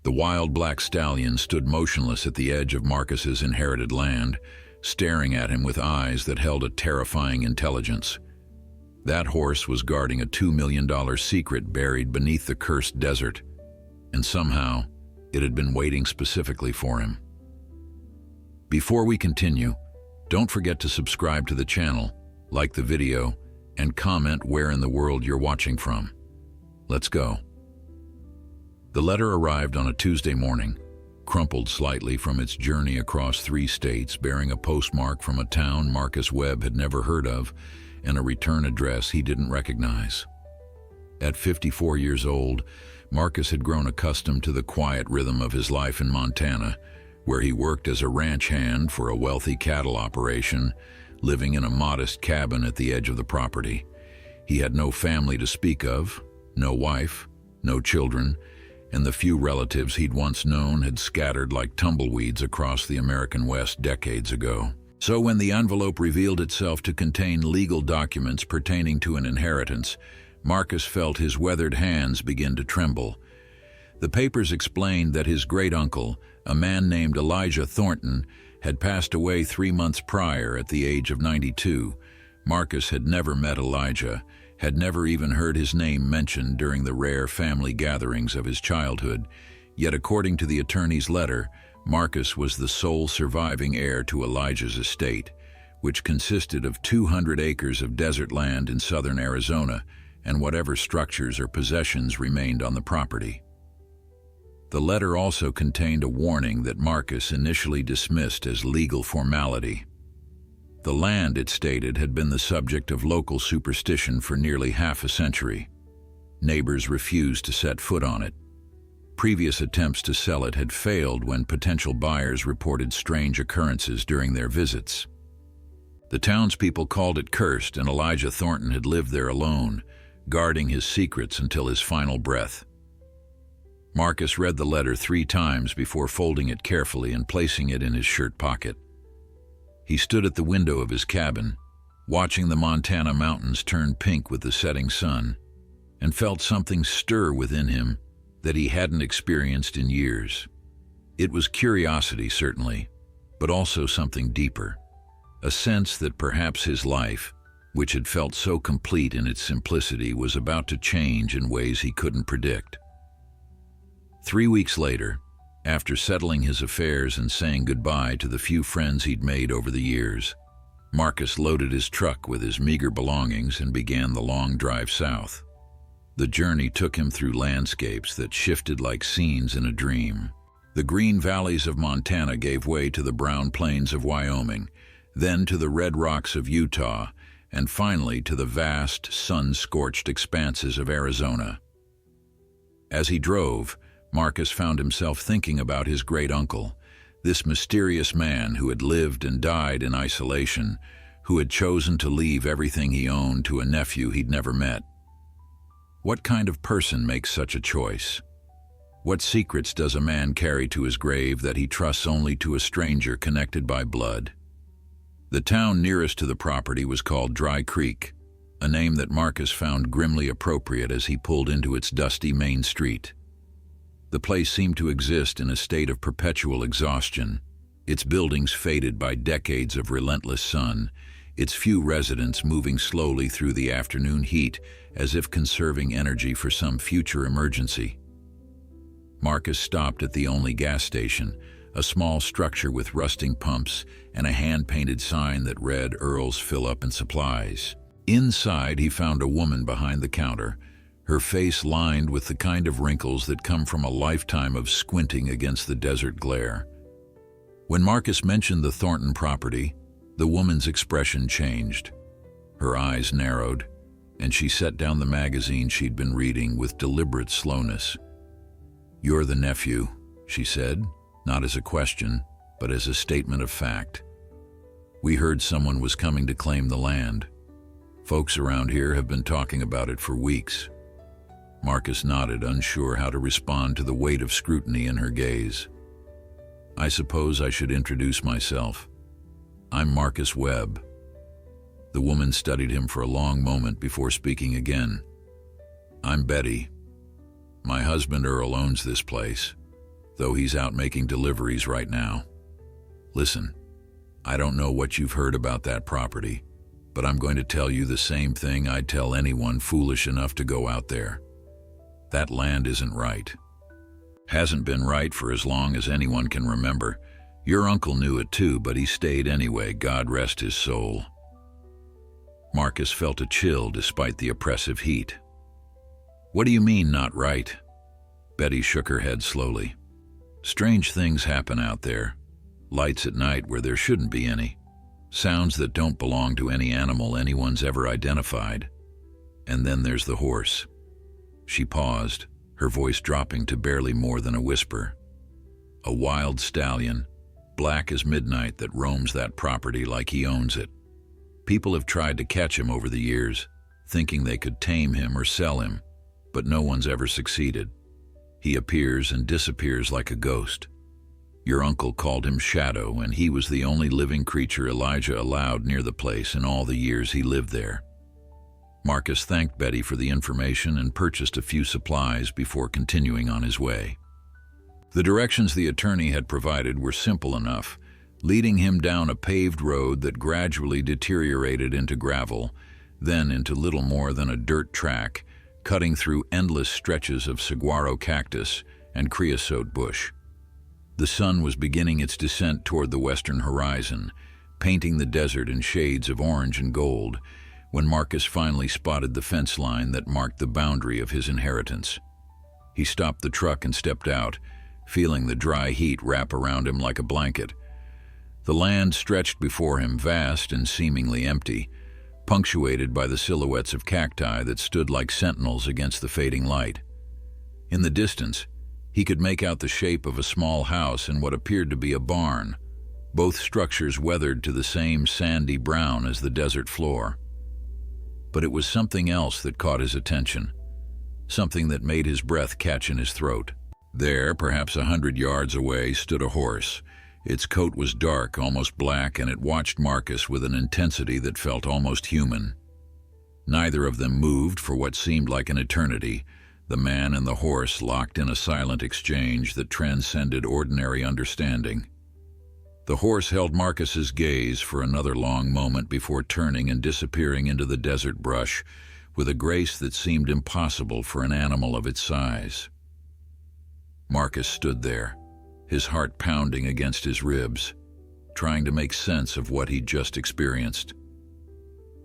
The wild black stallion stood motionless at the edge of Marcus's inherited land, staring at him with eyes that held a terrifying intelligence. That horse was guarding a $2 million secret buried beneath the cursed desert, and somehow it had been waiting specifically for him. Before we continue, don't forget to subscribe to the channel, like the video, and comment where in the world you're watching from. Let's go. The letter arrived on a Tuesday morning, crumpled slightly from its journey across 3 states, bearing a postmark from a town Marcus Webb had never heard of and a return address he didn't recognize. At 54 years old, Marcus had grown accustomed to the quiet rhythm of his life in Montana, where he worked as a ranch hand for a wealthy cattle operation, living in a modest cabin at the edge of the property. He had no family to speak of, no wife, no children, and the few relatives he'd once known had scattered like tumbleweeds across the American West decades ago. So when the envelope revealed itself to contain legal documents pertaining to an inheritance, Marcus felt his weathered hands begin to tremble. The papers explained that his great-uncle, a man named Elijah Thornton, had passed away 3 months prior at the age of 92. Marcus had never met Elijah, had never even heard his name mentioned during the rare family gatherings of his childhood, yet according to the attorney's letter, Marcus was the sole surviving heir to Elijah's estate, which consisted of 200 acres of desert land in southern Arizona and whatever structures or possessions remained on the property. The letter also contained a warning that Marcus initially dismissed as legal formality. The land, it stated, had been the subject of local superstition for nearly half a century. Neighbors refused to set foot on it. Previous attempts to sell it had failed when potential buyers reported strange occurrences during their visits. The townspeople called it cursed, and Elijah Thornton had lived there alone, guarding his secrets until his final breath. Marcus read the letter 3 times before folding it carefully and placing it in his shirt pocket. He stood at the window of his cabin, watching the Montana mountains turn pink with the setting sun, and felt something stir within him that he hadn't experienced in years. It was curiosity, certainly, but also something deeper, a sense that perhaps his life, which had felt so complete in its simplicity, was about to change in ways he couldn't predict. 3 weeks later, after settling his affairs and saying goodbye to the few friends he'd made over the years, Marcus loaded his truck with his meager belongings and began the long drive south. The journey took him through landscapes that shifted like scenes in a dream. The green valleys of Montana gave way to the brown plains of Wyoming, then to the red rocks of Utah, and finally to the vast, sun-scorched expanses of Arizona. As he drove, Marcus found himself thinking about his great-uncle, this mysterious man who had lived and died in isolation, who had chosen to leave everything he owned to a nephew he'd never met. What kind of person makes such a choice? What secrets does a man carry to his grave that he trusts only to a stranger connected by blood? The town nearest to the property was called Dry Creek, a name that Marcus found grimly appropriate as he pulled into its dusty main street. The place seemed to exist in a state of perpetual exhaustion, its buildings faded by decades of relentless sun, its few residents moving slowly through the afternoon heat as if conserving energy for some future emergency. Marcus stopped at the only gas station, a small structure with rusting pumps and a hand-painted sign that read Earl's Fill Up and Supplies. Inside, he found a woman behind the counter, her face lined with the kind of wrinkles that come from a lifetime of squinting against the desert glare. When Marcus mentioned the Thornton property, the woman's expression changed. Her eyes narrowed, and she set down the magazine she'd been reading with deliberate slowness. "You're the nephew," she said, not as a question, but as a statement of fact. "We heard someone was coming to claim the land. Folks around here have been talking about it for weeks." Marcus nodded, unsure how to respond to the weight of scrutiny in her gaze. "I suppose I should introduce myself. I'm Marcus Webb." The woman studied him for a long moment before speaking again. "I'm Betty. My husband Earl owns this place. though he's out making deliveries right now. Listen, I don't know what you've heard about that property, but I'm going to tell you the same thing I'd tell anyone foolish enough to go out there. That land isn't right. Hasn't been right for as long as anyone can remember. Your uncle knew it too, but he stayed anyway, God rest his soul. Marcus felt a chill despite the oppressive heat. What do you mean, not right? Betty shook her head slowly. Strange things happen out there. Lights at night where there shouldn't be any. Sounds that don't belong to any animal anyone's ever identified. And then there's the horse. She paused, her voice dropping to barely more than a whisper. A wild stallion, black as midnight, that roams that property like he owns it. People have tried to catch him over the years, thinking they could tame him or sell him, but no one's ever succeeded. He appears and disappears like a ghost. Your uncle called him Shadow, and he was the only living creature Elijah allowed near the place in all the years he lived there. Marcus thanked Betty for the information and purchased a few supplies before continuing on his way. The directions the attorney had provided were simple enough, leading him down a paved road that gradually deteriorated into gravel, then into little more than a dirt track, cutting through endless stretches of saguaro cactus and creosote bush. The sun was beginning its descent toward the western horizon, painting the desert in shades of orange and gold, when Marcus finally spotted the fence line that marked the boundary of his inheritance. He stopped the truck and stepped out, feeling the dry heat wrap around him like a blanket. The land stretched before him, vast and seemingly empty, punctuated by the silhouettes of cacti that stood like sentinels against the fading light. In the distance, he could make out the shape of a small house and what appeared to be a barn, both structures weathered to the same sandy brown as the desert floor. But it was something else that caught his attention, something that made his breath catch in his throat. There, perhaps 100 yards away, stood a horse. Its coat was dark, almost black, and it watched Marcus with an intensity that felt almost human. Neither of them moved for what seemed like an eternity, the man and the horse locked in a silent exchange that transcended ordinary understanding. The horse held Marcus's gaze for another long moment before turning and disappearing into the desert brush with a grace that seemed impossible for an animal of its size. Marcus stood there, his heart pounding against his ribs, trying to make sense of what he'd just experienced.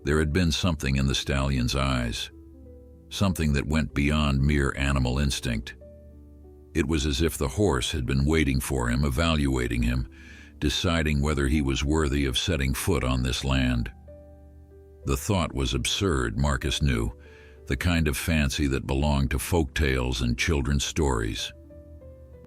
There had been something in the stallion's eyes, something that went beyond mere animal instinct. It was as if the horse had been waiting for him, evaluating him, deciding whether he was worthy of setting foot on this land. The thought was absurd, Marcus knew, the kind of fancy that belonged to folk tales and children's stories.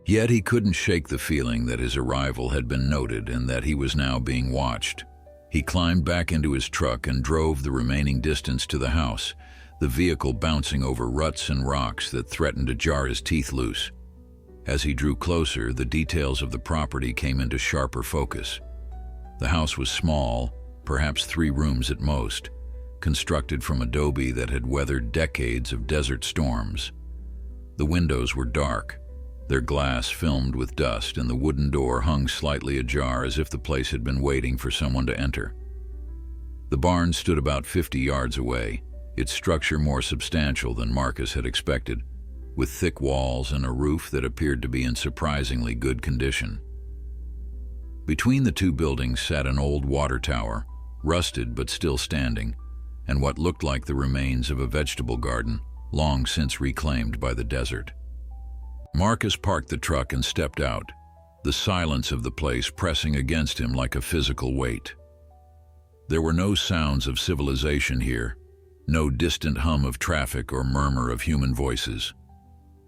Yet he couldn't shake the feeling that his arrival had been noted and that he was now being watched. He climbed back into his truck and drove the remaining distance to the house, the vehicle bouncing over ruts and rocks that threatened to jar his teeth loose. As he drew closer, the details of the property came into sharper focus. The house was small, perhaps 3 rooms at most, constructed from adobe that had weathered decades of desert storms. The windows were dark, their glass filmed with dust, and the wooden door hung slightly ajar as if the place had been waiting for someone to enter. The barn stood about 50 yards away, its structure more substantial than Marcus had expected, with thick walls and a roof that appeared to be in surprisingly good condition. Between the 2 buildings sat an old water tower, rusted but still standing, and what looked like the remains of a vegetable garden, long since reclaimed by the desert. Marcus parked the truck and stepped out, the silence of the place pressing against him like a physical weight. There were no sounds of civilization here, no distant hum of traffic or murmur of human voices.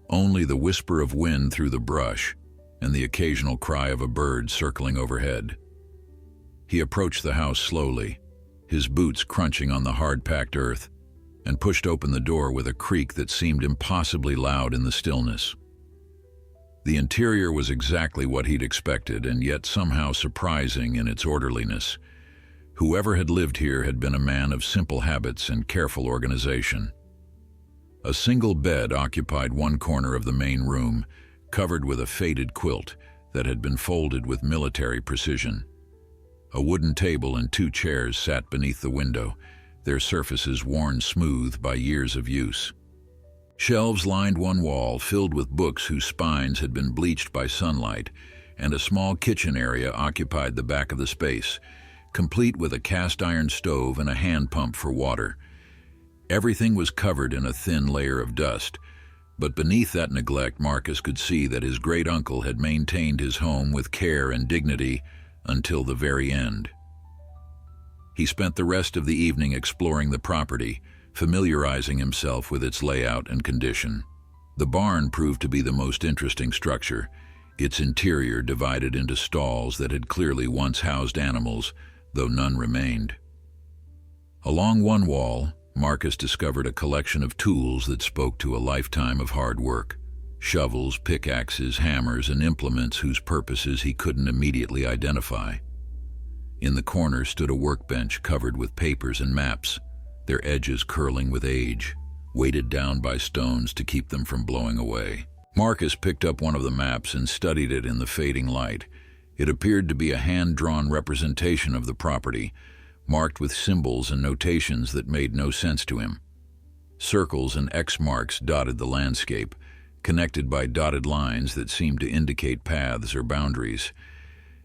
Only the whisper of wind through the brush and the occasional cry of a bird circling overhead. He approached the house slowly, his boots crunching on the hard-packed earth, and pushed open the door with a creak that seemed impossibly loud in the stillness. The interior was exactly what he'd expected, and yet somehow surprising in its orderliness. Whoever had lived here had been a man of simple habits and careful organization. A single bed occupied one corner of the main room, covered with a faded quilt that had been folded with military precision. A wooden table and 2 chairs sat beneath the window, their surfaces worn smooth by years of use. Shelves lined one wall, filled with books whose spines had been bleached by sunlight, and a small kitchen area occupied the back of the space, complete with a cast-iron stove and a hand pump for water. Everything was covered in a thin layer of dust, but beneath that neglect Marcus could see that his great-uncle had maintained his home with care and dignity until the very end. He spent the rest of the evening exploring the property, familiarizing himself with its layout and condition. The barn proved to be the most interesting structure, its interior divided into stalls that had clearly once housed animals, though none remained. Along one wall, Marcus discovered a collection of tools that spoke to a lifetime of hard work. Shovels, pickaxes, hammers, and implements whose purposes he couldn't immediately identify. In the corner stood a workbench covered with papers and maps, their edges curling with age, weighted down by stones to keep them from blowing away. Marcus picked up one of the maps and studied it in the fading light. It appeared to be a hand-drawn representation of the property, marked with symbols and notations that made no sense to him. Circles and X marks dotted the landscape, connected by dotted lines that seemed to indicate paths or boundaries.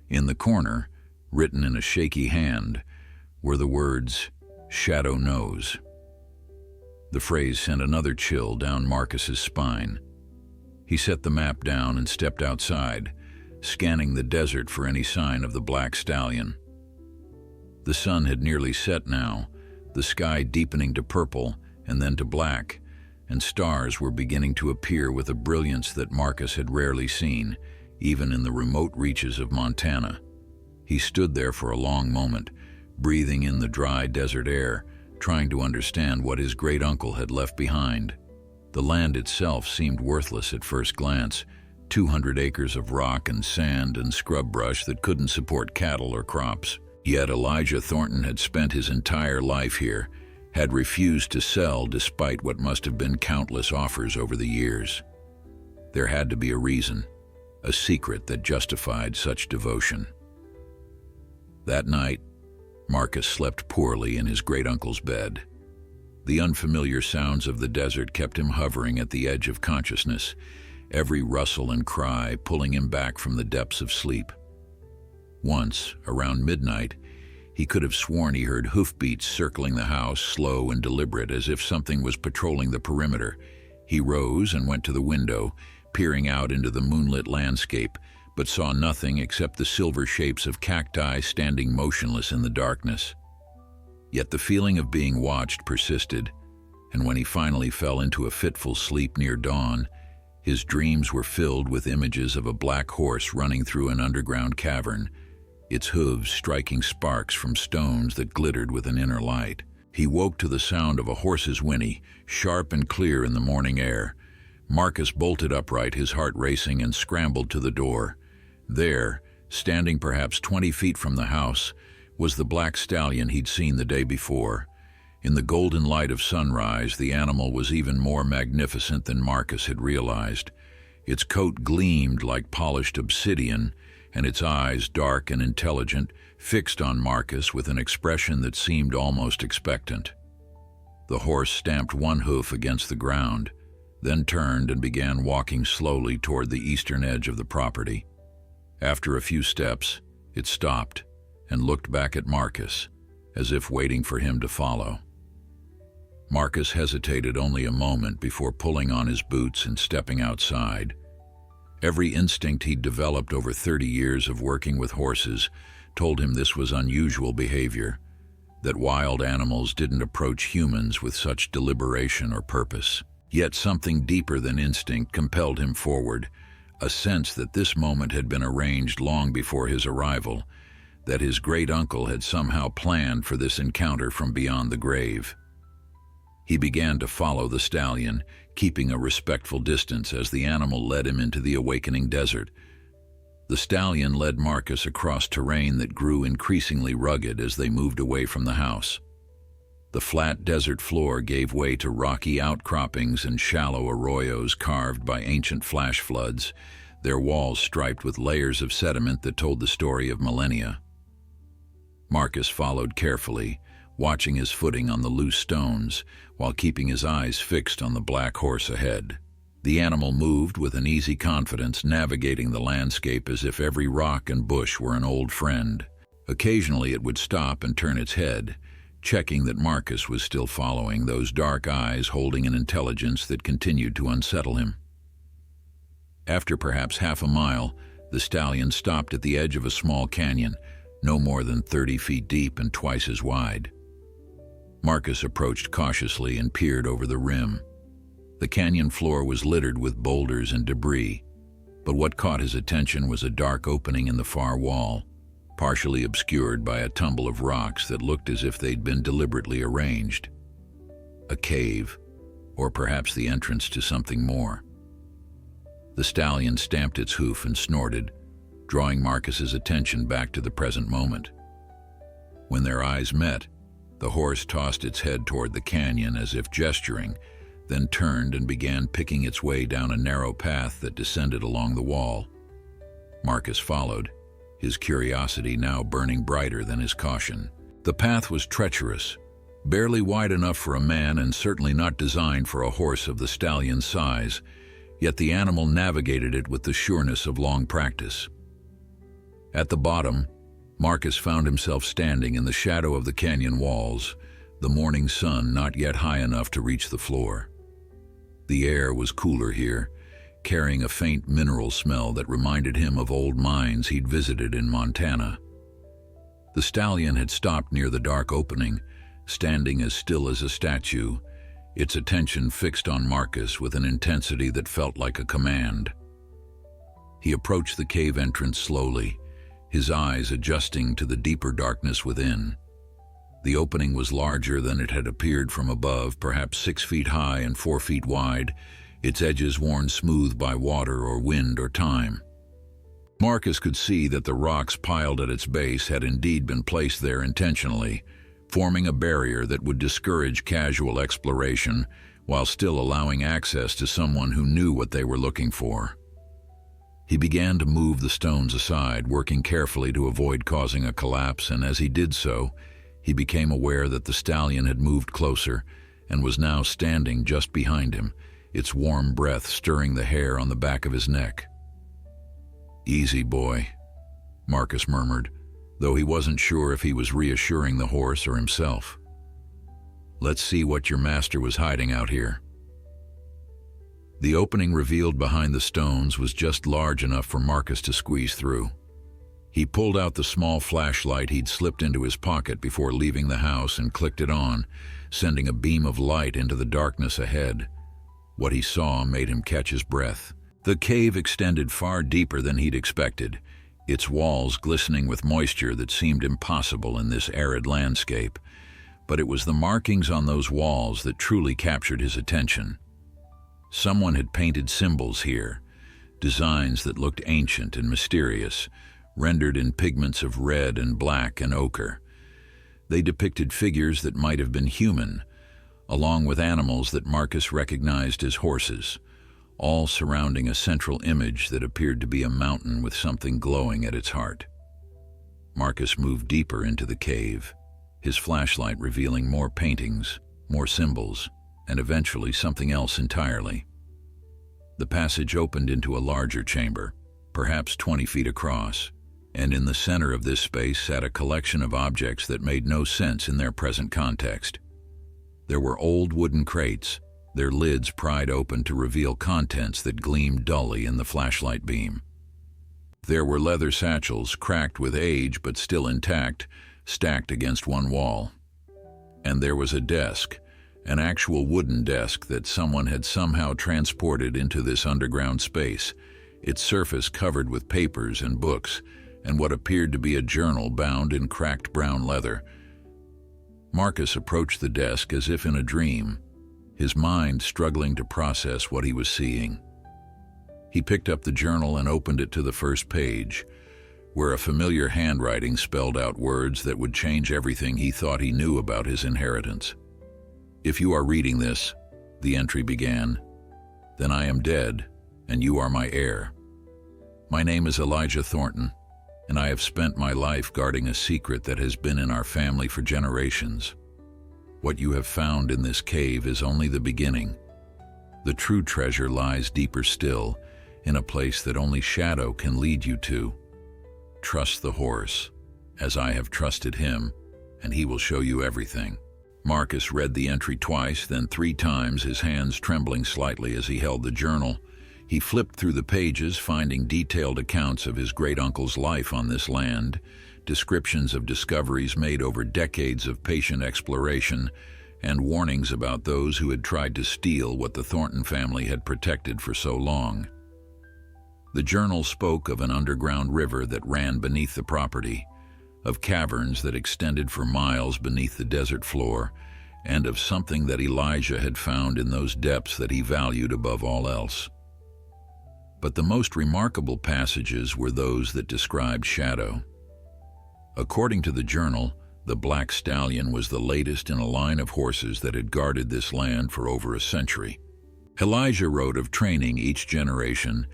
In the corner, written in a shaky hand, were the words, "Shadow knows." The phrase sent another chill down Marcus's spine. He set the map down and stepped outside, scanning the desert for any sign of the black stallion. The sun had nearly set now, the sky deepening to purple and then to black, and stars were beginning to appear with a brilliance that Marcus had rarely seen, even in the remote reaches of Montana. He stood there for a long moment, breathing in the dry desert air, trying to understand what his great-uncle had left behind. The land itself seemed worthless at first glance, 200 acres of rock and sand and scrub brush that couldn't support cattle or crops. Yet Elijah Thornton had spent his entire life here, had refused to sell despite what must have been countless offers over the years. There had to be a reason, a secret that justified such devotion. That night, Marcus slept poorly in his great-uncle's bed. The unfamiliar sounds of the desert kept him hovering at the edge of consciousness, every rustle and cry pulling him back from the depths of sleep. Once, around midnight, he could have sworn he heard hoofbeats circling the house, slow and deliberate, as if something was patrolling the perimeter. He rose and went to the window, peering out into the moonlit landscape, but saw nothing except the silver shapes of cacti standing motionless in the darkness. Yet the feeling of being watched persisted, and when he finally fell into a fitful sleep near dawn, his dreams were filled with images of a black horse running through an underground cavern, its hooves striking sparks from stones that glittered with an inner light. He woke to the sound of a horse's whinny, sharp and clear in the morning air. Marcus bolted upright, his heart racing, and scrambled to the door. There, standing perhaps 20 feet from the house, was the black stallion he'd seen the day before. In the golden light of sunrise, the animal was even more magnificent than Marcus had realized. Its coat gleamed like polished obsidian, and its eyes, dark and intelligent, fixed on Marcus with an expression that seemed almost expectant. The horse stamped one hoof against the ground, then turned and began walking slowly toward the eastern edge of the property. After a few steps, it stopped and looked back at Marcus, as if waiting for him to follow. Marcus hesitated only a moment before pulling on his boots and stepping outside. Every instinct he'd developed over 30 years of working with horses told him this was unusual behavior, that wild animals didn't approach humans with such deliberation or purpose. Yet something deeper than instinct compelled him forward, a sense that this moment had been arranged long before his arrival, that his great-uncle had somehow planned for this encounter from beyond the grave. He began to follow the stallion, keeping a respectful distance as the animal led him into the awakening desert. The stallion led Marcus across terrain that grew increasingly rugged as they moved away from the house. The flat desert floor gave way to rocky outcroppings and shallow arroyos carved by ancient flash floods, their walls striped with layers of sediment that told the story of millennia. Marcus followed carefully, watching his footing on the loose stones while keeping his eyes fixed on the black horse ahead. The animal moved with an easy confidence, navigating the landscape as if every rock and bush were an old friend. Occasionally it would stop and turn its head, checking that Marcus was still following, those dark eyes holding an intelligence that continued to unsettle him. After perhaps half a mile, the stallion stopped at the edge of a small canyon, no more than 30 feet deep and twice as wide. Marcus approached cautiously and peered over the rim. The canyon floor was littered with boulders and debris, but what caught his attention was a dark opening in the far wall, partially obscured by a tumble of rocks that looked as if they'd been deliberately arranged. A cave, or perhaps the entrance to something more. The stallion stamped its hoof and snorted, drawing Marcus's attention back to the present moment. When their eyes met, the horse tossed its head toward the canyon as if gesturing, then turned and began picking its way down a narrow path that descended along the wall. Marcus followed, his curiosity now burning brighter than his caution. The path was treacherous, barely wide enough for a man and certainly not designed for a horse of the stallion's size, yet the animal navigated it with the sureness of long practice. At the bottom, Marcus found himself standing in the shadow of the canyon walls, the morning sun not yet high enough to reach the floor. The air was cooler here, carrying a faint mineral smell that reminded him of old mines he'd visited in Montana. The stallion had stopped near the dark opening, standing as still as a statue, its attention fixed on Marcus with an intensity that felt like a command. He approached the cave entrance slowly, his eyes adjusting to the deeper darkness within. The opening was larger than it had appeared from above, perhaps 6 feet high and 4 feet wide, its edges worn smooth by water or wind or time. Marcus could see that the rocks piled at its base had indeed been placed there intentionally, forming a barrier that would discourage casual exploration while still allowing access to someone who knew what they were looking for. He began to move the stones aside, working carefully to avoid causing a collapse, and as he did so, he became aware that the stallion had moved closer and was now standing just behind him, its warm breath stirring the hair on the back of his neck. "Easy, boy," Marcus murmured, though he wasn't sure if he was reassuring the horse or himself. "Let's see what your master was hiding out here." The opening revealed behind the stones was just large enough for Marcus to squeeze through. He pulled out the small flashlight he'd slipped into his pocket before leaving the house and clicked it on, sending a beam of light into the darkness ahead. What he saw made him catch his breath. The cave extended far deeper than he'd expected, its walls glistening with moisture that seemed impossible in this arid landscape. But it was the markings on those walls that truly captured his attention. Someone had painted symbols here, designs that looked ancient and mysterious, rendered in pigments of red and black and ochre. They depicted figures that might have been human, along with animals that Marcus recognized as horses, all surrounding a central image that appeared to be a mountain with something glowing at its heart. Marcus moved deeper into the cave, his flashlight revealing more paintings, more symbols, and eventually something else entirely. The passage opened into a larger chamber, perhaps 20 feet across, and in the center of this space sat a collection of objects that made no sense in their present context. There were old wooden crates, their lids pried open to reveal contents that gleamed dully in the flashlight beam. There were leather satchels, cracked with age but still intact, stacked against one wall. And there was a desk, an actual wooden desk that someone had somehow transported into this underground space, its surface covered with papers and books, and what appeared to be a journal bound in cracked brown leather. Marcus approached the desk as if in a dream, his mind struggling to process what he was seeing. He picked up the journal and opened it to the first page, where a familiar handwriting spelled out words that would change everything he thought he knew about his inheritance. "If you are reading this," the entry began, "then I am dead, and you are my heir. My name is Elijah Thornton, and I have spent my life guarding a secret that has been in our family for generations. What you have found in this cave is only the beginning. The true treasure lies deeper still, in a place that only Shadow can lead you to. Trust the horse, as I have trusted him, and he will show you everything. Marcus read the entry twice, then 3 times, his hands trembling slightly as he held the journal. He flipped through the pages, finding detailed accounts of his great-uncle's life on this land, descriptions of discoveries made over decades of patient exploration, and warnings about those who had tried to steal what the Thornton family had protected for so long. The journal spoke of an underground river that ran beneath the property, of caverns that extended for miles beneath the desert floor, and of something that Elijah had found in those depths that he valued above all else. But the most remarkable passages were those that described Shadow. According to the journal, the Black Stallion was the latest in a line of horses that had guarded this land for over a century. Elijah wrote of training each generation,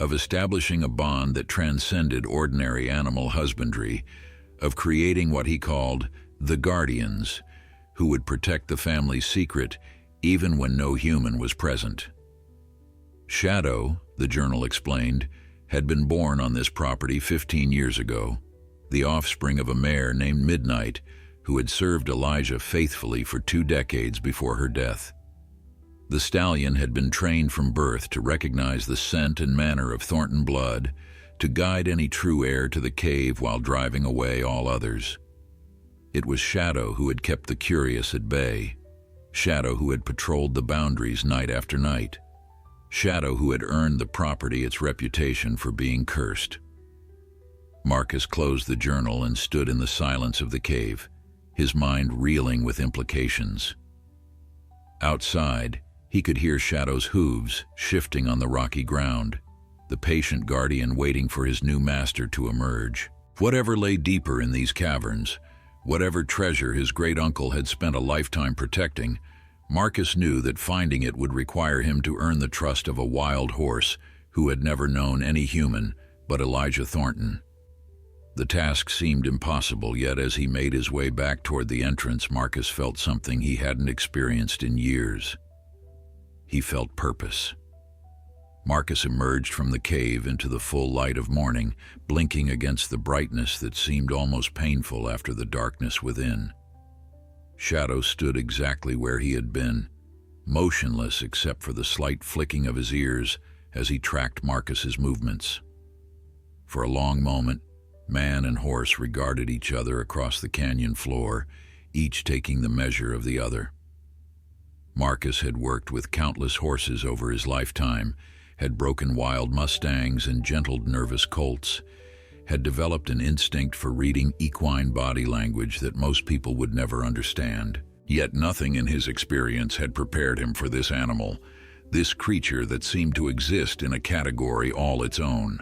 of establishing a bond that transcended ordinary animal husbandry, of creating what he called the Guardians, who would protect the family's secret even when no human was present. Shadow, the journal explained, had been born on this property 15 years ago, the offspring of a mare named Midnight, who had served Elijah faithfully for 2 decades before her death. The stallion had been trained from birth to recognize the scent and manner of Thornton blood, to guide any true heir to the cave while driving away all others. It was Shadow who had kept the curious at bay, Shadow who had patrolled the boundaries night after night, Shadow who had earned the property its reputation for being cursed. Marcus closed the journal and stood in the silence of the cave, his mind reeling with implications. Outside, he could hear Shadow's hooves shifting on the rocky ground, the patient guardian waiting for his new master to emerge. Whatever lay deeper in these caverns, whatever treasure his great-uncle had spent a lifetime protecting, Marcus knew that finding it would require him to earn the trust of a wild horse who had never known any human but Elijah Thornton. The task seemed impossible, yet as he made his way back toward the entrance, Marcus felt something he hadn't experienced in years. He felt purpose. Marcus emerged from the cave into the full light of morning, blinking against the brightness that seemed almost painful after the darkness within. Shadow stood exactly where he had been, motionless except for the slight flicking of his ears as he tracked Marcus's movements. For a long moment, man and horse regarded each other across the canyon floor, each taking the measure of the other. Marcus had worked with countless horses over his lifetime, had broken wild mustangs and gentled nervous colts, had developed an instinct for reading equine body language that most people would never understand. Yet nothing in his experience had prepared him for this animal, this creature that seemed to exist in a category all its own.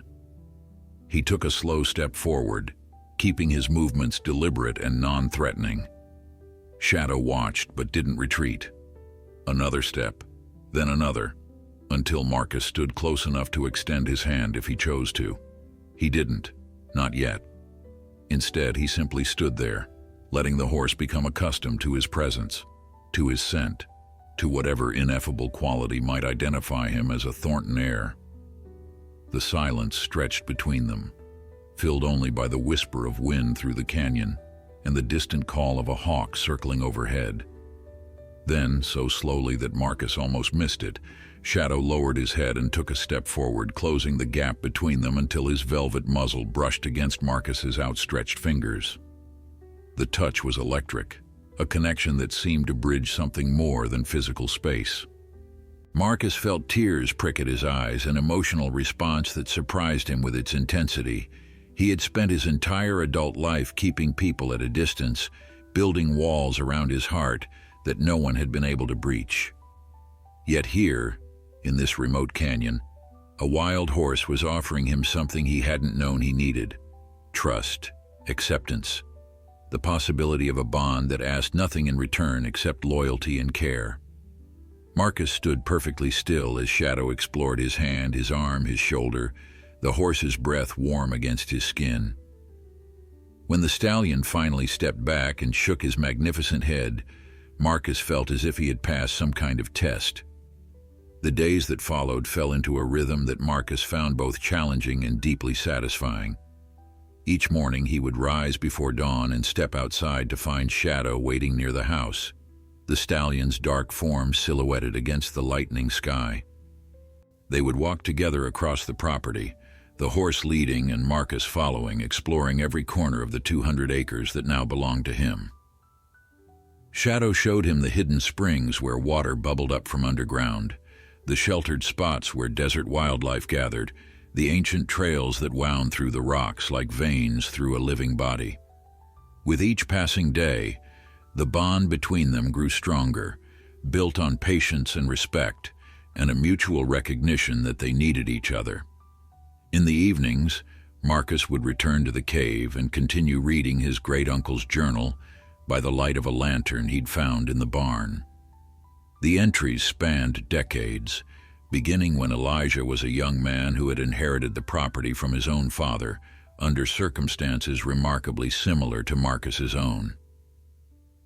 He took a slow step forward, keeping his movements deliberate and non-threatening. Shadow watched but didn't retreat. Another step, then another, until Marcus stood close enough to extend his hand if he chose to. He didn't, not yet. Instead, he simply stood there, letting the horse become accustomed to his presence, to his scent, to whatever ineffable quality might identify him as a Thornton heir. The silence stretched between them, filled only by the whisper of wind through the canyon and the distant call of a hawk circling overhead. Then, so slowly that Marcus almost missed it, Shadow lowered his head and took a step forward, closing the gap between them until his velvet muzzle brushed against Marcus's outstretched fingers. The touch was electric, a connection that seemed to bridge something more than physical space. Marcus felt tears prick at his eyes, an emotional response that surprised him with its intensity. He had spent his entire adult life keeping people at a distance, building walls around his heart that no one had been able to breach. Yet here, in this remote canyon, a wild horse was offering him something he hadn't known he needed: trust, acceptance, the possibility of a bond that asked nothing in return except loyalty and care. Marcus stood perfectly still as Shadow explored his hand, his arm, his shoulder, the horse's breath warm against his skin. When the stallion finally stepped back and shook his magnificent head, Marcus felt as if he had passed some kind of test. The days that followed fell into a rhythm that Marcus found both challenging and deeply satisfying. Each morning he would rise before dawn and step outside to find Shadow waiting near the house, the stallion's dark form silhouetted against the lightening sky. They would walk together across the property, the horse leading and Marcus following, exploring every corner of the 200 acres that now belonged to him. Shadow showed him the hidden springs where water bubbled up from underground, the sheltered spots where desert wildlife gathered, the ancient trails that wound through the rocks like veins through a living body. With each passing day, the bond between them grew stronger, built on patience and respect, and a mutual recognition that they needed each other. In the evenings, Marcus would return to the cave and continue reading his great-uncle's journal by the light of a lantern he'd found in the barn. The entries spanned decades, beginning when Elijah was a young man who had inherited the property from his own father, under circumstances remarkably similar to Marcus's own.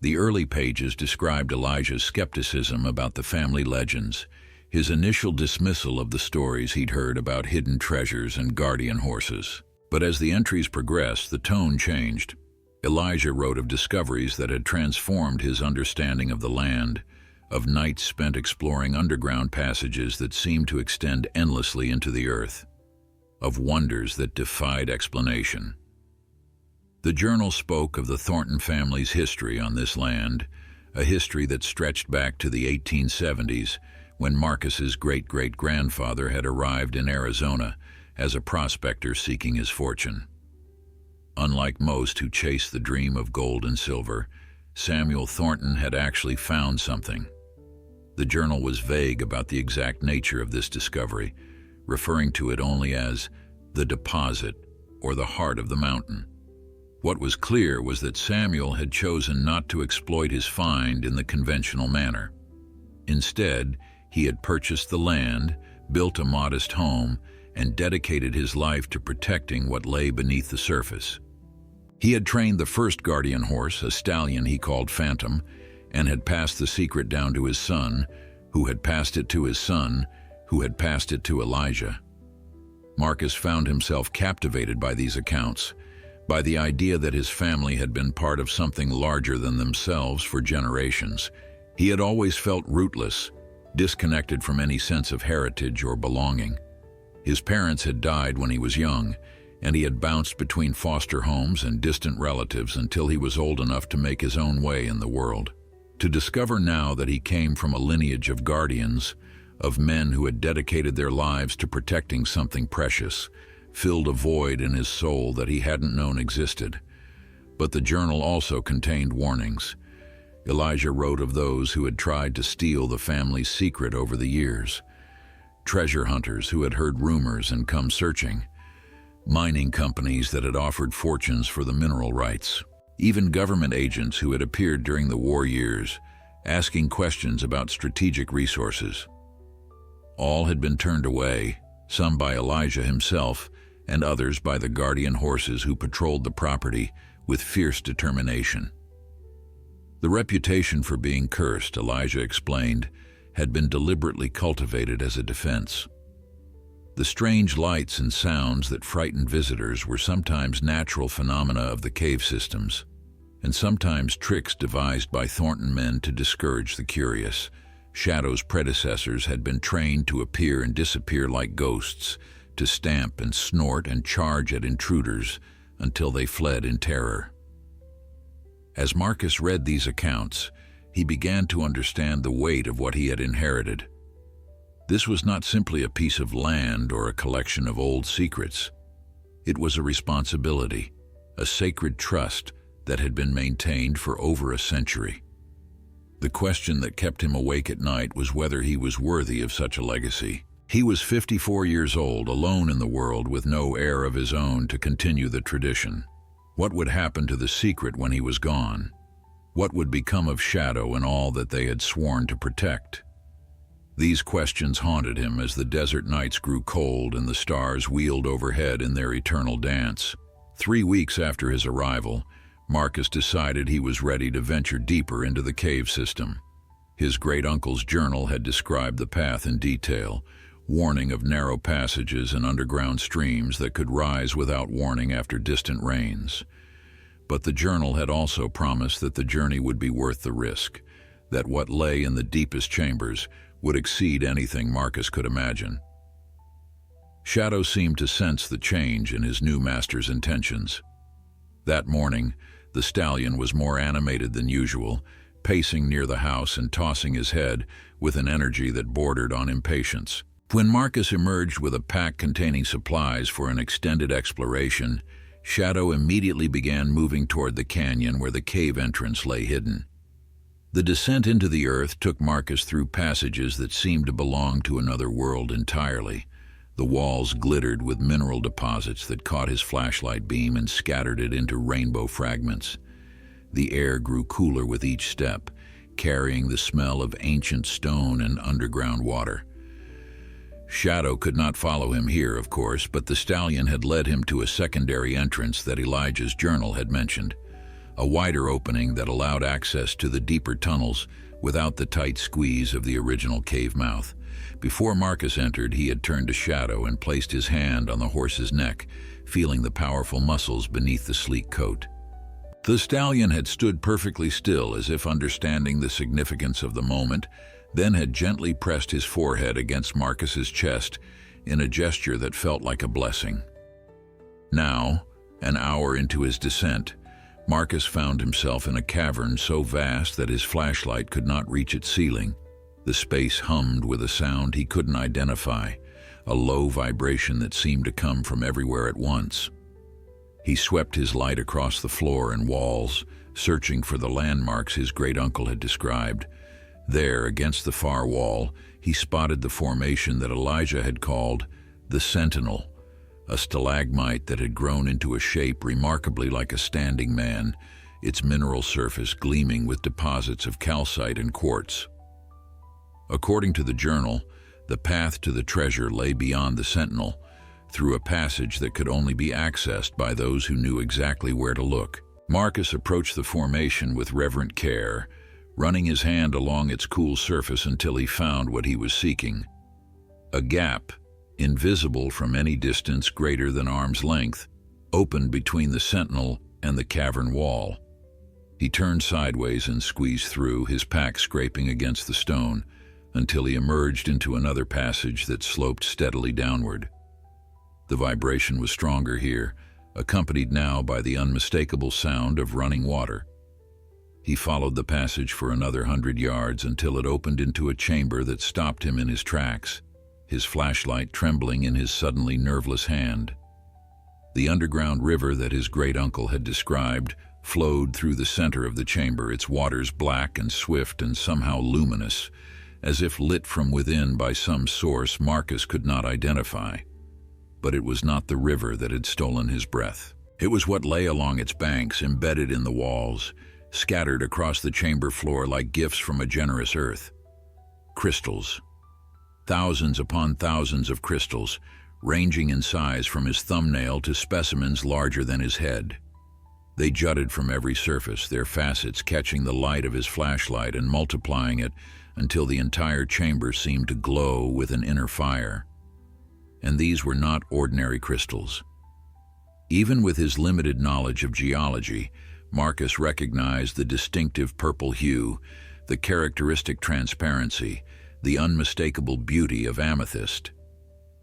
The early pages described Elijah's skepticism about the family legends, his initial dismissal of the stories he'd heard about hidden treasures and guardian horses. But as the entries progressed, the tone changed. Elijah wrote of discoveries that had transformed his understanding of the land, of nights spent exploring underground passages that seemed to extend endlessly into the earth, of wonders that defied explanation. The journal spoke of the Thornton family's history on this land, a history that stretched back to the 1870s, when Marcus's great-great-grandfather had arrived in Arizona as a prospector seeking his fortune. Unlike most who chase the dream of gold and silver, Samuel Thornton had actually found something. The journal was vague about the exact nature of this discovery, referring to it only as the deposit or the heart of the mountain. What was clear was that Samuel had chosen not to exploit his find in the conventional manner. Instead, he had purchased the land, built a modest home, and dedicated his life to protecting what lay beneath the surface. He had trained the first guardian horse, a stallion he called Phantom, and had passed the secret down to his son, who had passed it to his son, who had passed it to Elijah. Marcus found himself captivated by these accounts, by the idea that his family had been part of something larger than themselves for generations. He had always felt rootless, disconnected from any sense of heritage or belonging. His parents had died when he was young, and he had bounced between foster homes and distant relatives until he was old enough to make his own way in the world. To discover now that he came from a lineage of guardians, of men who had dedicated their lives to protecting something precious, filled a void in his soul that he hadn't known existed. But the journal also contained warnings. Elijah wrote of those who had tried to steal the family's secret over the years, treasure hunters who had heard rumors and come searching, mining companies that had offered fortunes for the mineral rights, even government agents who had appeared during the war years, asking questions about strategic resources. All had been turned away, some by Elijah himself, and others by the guardian horses who patrolled the property with fierce determination. The reputation for being cursed, Elijah explained, had been deliberately cultivated as a defense. The strange lights and sounds that frightened visitors were sometimes natural phenomena of the cave systems, and sometimes tricks devised by Thornton men to discourage the curious. Shadow's predecessors had been trained to appear and disappear like ghosts, to stamp and snort and charge at intruders until they fled in terror. As Marcus read these accounts, he began to understand the weight of what he had inherited. This was not simply a piece of land or a collection of old secrets. It was a responsibility, a sacred trust that had been maintained for over a century. The question that kept him awake at night was whether he was worthy of such a legacy. He was 54 years old, alone in the world with no heir of his own to continue the tradition. What would happen to the secret when he was gone? What would become of Shadow and all that they had sworn to protect? These questions haunted him as the desert nights grew cold and the stars wheeled overhead in their eternal dance. 3 weeks after his arrival, Marcus decided he was ready to venture deeper into the cave system. His great-uncle's journal had described the path in detail, warning of narrow passages and underground streams that could rise without warning after distant rains. But the journal had also promised that the journey would be worth the risk, that what lay in the deepest chambers would exceed anything Marcus could imagine. Shadow seemed to sense the change in his new master's intentions. That morning, the stallion was more animated than usual, pacing near the house and tossing his head with an energy that bordered on impatience. When Marcus emerged with a pack containing supplies for an extended exploration, Shadow immediately began moving toward the canyon where the cave entrance lay hidden. The descent into the earth took Marcus through passages that seemed to belong to another world entirely. The walls glittered with mineral deposits that caught his flashlight beam and scattered it into rainbow fragments. The air grew cooler with each step, carrying the smell of ancient stone and underground water. Shadow could not follow him here, of course, but the stallion had led him to a secondary entrance that Elijah's journal had mentioned, a wider opening that allowed access to the deeper tunnels without the tight squeeze of the original cave mouth. Before Marcus entered, he had turned to Shadow and placed his hand on the horse's neck, feeling the powerful muscles beneath the sleek coat. The stallion had stood perfectly still, as if understanding the significance of the moment, then had gently pressed his forehead against Marcus's chest in a gesture that felt like a blessing. Now, an hour into his descent, Marcus found himself in a cavern so vast that his flashlight could not reach its ceiling. The space hummed with a sound he couldn't identify, a low vibration that seemed to come from everywhere at once. He swept his light across the floor and walls, searching for the landmarks his great-uncle had described. There, against the far wall, he spotted the formation that Elijah had called the Sentinel, a stalagmite that had grown into a shape remarkably like a standing man, its mineral surface gleaming with deposits of calcite and quartz. According to the journal, the path to the treasure lay beyond the Sentinel, through a passage that could only be accessed by those who knew exactly where to look. Marcus approached the formation with reverent care, running his hand along its cool surface until he found what he was seeking. A gap, invisible from any distance greater than arm's length, opened between the Sentinel and the cavern wall. He turned sideways and squeezed through, his pack scraping against the stone, until he emerged into another passage that sloped steadily downward. The vibration was stronger here, accompanied now by the unmistakable sound of running water. He followed the passage for another 100 yards until it opened into a chamber that stopped him in his tracks, his flashlight trembling in his suddenly nerveless hand. The underground river that his great-uncle had described flowed through the center of the chamber, its waters black and swift and somehow luminous, as if lit from within by some source Marcus could not identify. But it was not the river that had stolen his breath. It was what lay along its banks, embedded in the walls, scattered across the chamber floor like gifts from a generous earth. Crystals. Thousands upon thousands of crystals, ranging in size from his thumbnail to specimens larger than his head. They jutted from every surface, their facets catching the light of his flashlight and multiplying it until the entire chamber seemed to glow with an inner fire. And these were not ordinary crystals. Even with his limited knowledge of geology, Marcus recognized the distinctive purple hue, the characteristic transparency, the unmistakable beauty of amethyst.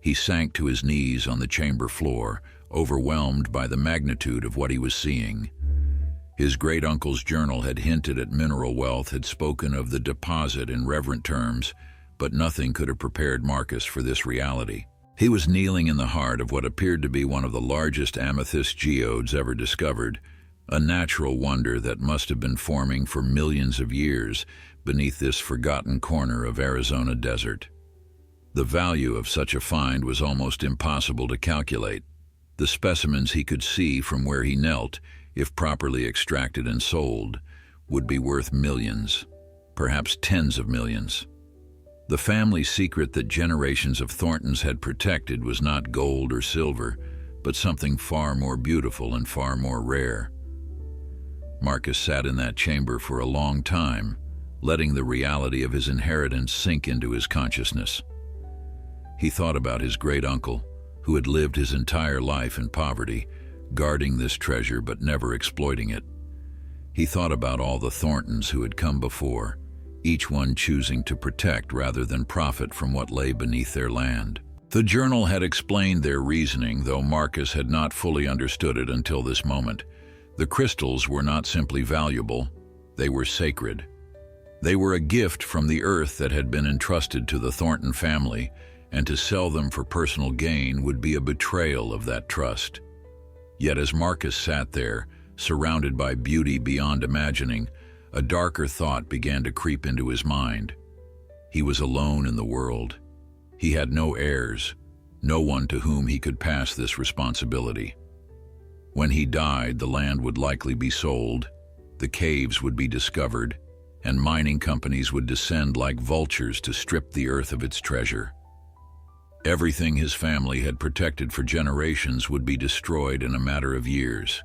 He sank to his knees on the chamber floor, overwhelmed by the magnitude of what he was seeing. His great-uncle's journal had hinted at mineral wealth, had spoken of the deposit in reverent terms, but nothing could have prepared Marcus for this reality. He was kneeling in the heart of what appeared to be one of the largest amethyst geodes ever discovered, a natural wonder that must have been forming for millions of years beneath this forgotten corner of Arizona desert. The value of such a find was almost impossible to calculate. The specimens he could see from where he knelt, if properly extracted and sold, would be worth millions, perhaps tens of millions. The family secret that generations of Thorntons had protected was not gold or silver, but something far more beautiful and far more rare. Marcus sat in that chamber for a long time, letting the reality of his inheritance sink into his consciousness. He thought about his great-uncle, who had lived his entire life in poverty, guarding this treasure but never exploiting it. He thought about all the Thorntons who had come before, each one choosing to protect rather than profit from what lay beneath their land. The journal had explained their reasoning, though Marcus had not fully understood it until this moment. The crystals were not simply valuable, they were sacred. They were a gift from the earth that had been entrusted to the Thornton family, and to sell them for personal gain would be a betrayal of that trust. Yet as Marcus sat there, surrounded by beauty beyond imagining, a darker thought began to creep into his mind. He was alone in the world. He had no heirs, no one to whom he could pass this responsibility. When he died, the land would likely be sold, the caves would be discovered, and mining companies would descend like vultures to strip the earth of its treasure. Everything his family had protected for generations would be destroyed in a matter of years.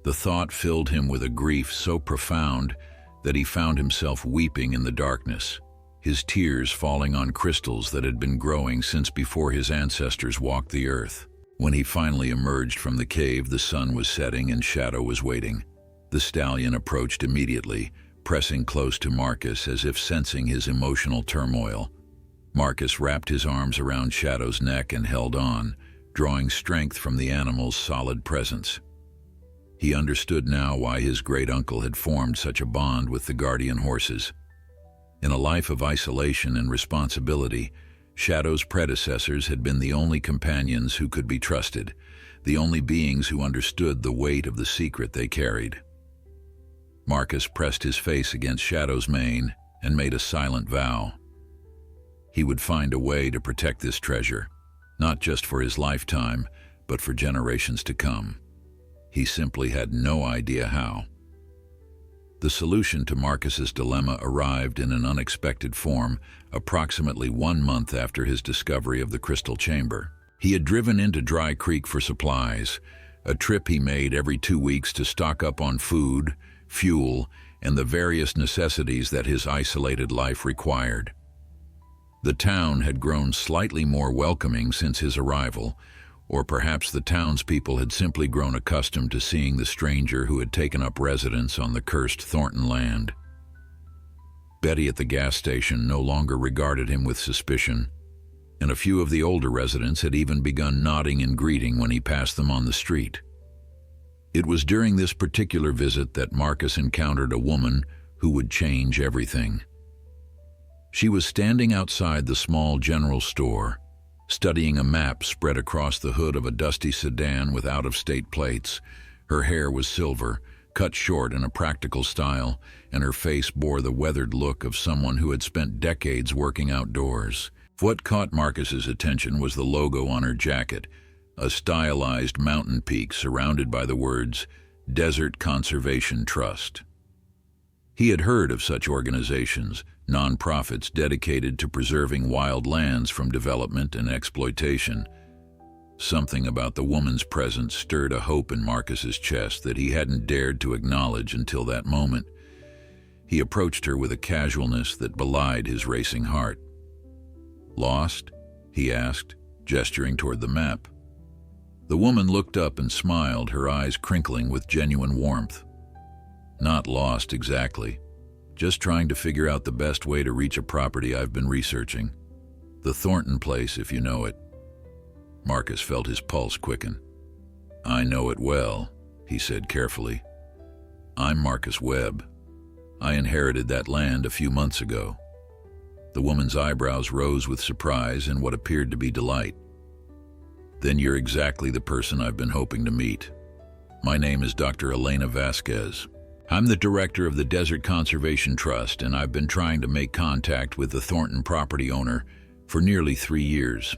The thought filled him with a grief so profound that he found himself weeping in the darkness, his tears falling on crystals that had been growing since before his ancestors walked the earth. When he finally emerged from the cave, the sun was setting and Shadow was waiting. The stallion approached immediately, pressing close to Marcus as if sensing his emotional turmoil. Marcus wrapped his arms around Shadow's neck and held on, drawing strength from the animal's solid presence. He understood now why his great-uncle had formed such a bond with the guardian horses. In a life of isolation and responsibility, Shadow's predecessors had been the only companions who could be trusted, the only beings who understood the weight of the secret they carried. Marcus pressed his face against Shadow's mane and made a silent vow. He would find a way to protect this treasure, not just for his lifetime, but for generations to come. He simply had no idea how. The solution to Marcus's dilemma arrived in an unexpected form approximately 1 month after his discovery of the crystal chamber. He had driven into Dry Creek for supplies, a trip he made every 2 weeks to stock up on food, fuel, and the various necessities that his isolated life required. The town had grown slightly more welcoming since his arrival, or perhaps the townspeople had simply grown accustomed to seeing the stranger who had taken up residence on the cursed Thornton land. Betty at the gas station no longer regarded him with suspicion, and a few of the older residents had even begun nodding in greeting when he passed them on the street. It was during this particular visit that Marcus encountered a woman who would change everything. She was standing outside the small general store, studying a map spread across the hood of a dusty sedan with out-of-state plates. Her hair was silver, cut short in a practical style, and her face bore the weathered look of someone who had spent decades working outdoors. What caught Marcus's attention was the logo on her jacket, a stylized mountain peak surrounded by the words, Desert Conservation Trust. He had heard of such organizations, nonprofits dedicated to preserving wild lands from development and exploitation. Something about the woman's presence stirred a hope in Marcus's chest that he hadn't dared to acknowledge until that moment. He approached her with a casualness that belied his racing heart. "Lost?" he asked, gesturing toward the map. The woman looked up and smiled, her eyes crinkling with genuine warmth. "Not lost exactly. Just trying to figure out the best way to reach a property I've been researching. The Thornton place, if you know it." Marcus felt his pulse quicken. "I know it well," he said carefully. "I'm Marcus Webb. I inherited that land a few months ago." The woman's eyebrows rose with surprise and what appeared to be delight. "Then you're exactly the person I've been hoping to meet. My name is Dr. Elena Vasquez. I'm the director of the Desert Conservation Trust, and I've been trying to make contact with the Thornton property owner for nearly 3 years."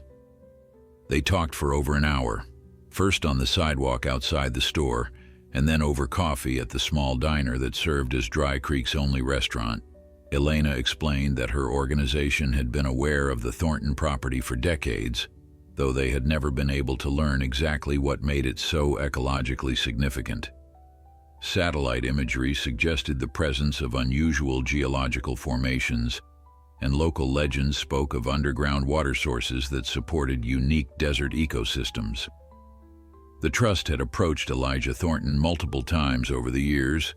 They talked for over an hour, first on the sidewalk outside the store, and then over coffee at the small diner that served as Dry Creek's only restaurant. Elena explained that her organization had been aware of the Thornton property for decades, though they had never been able to learn exactly what made it so ecologically significant. Satellite imagery suggested the presence of unusual geological formations, and local legends spoke of underground water sources that supported unique desert ecosystems. The trust had approached Elijah Thornton multiple times over the years,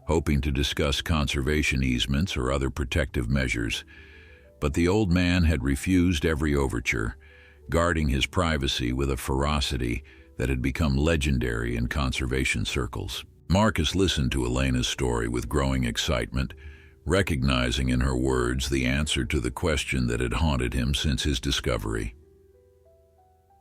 hoping to discuss conservation easements or other protective measures, but the old man had refused every overture, guarding his privacy with a ferocity that had become legendary in conservation circles. Marcus listened to Elena's story with growing excitement, recognizing in her words the answer to the question that had haunted him since his discovery.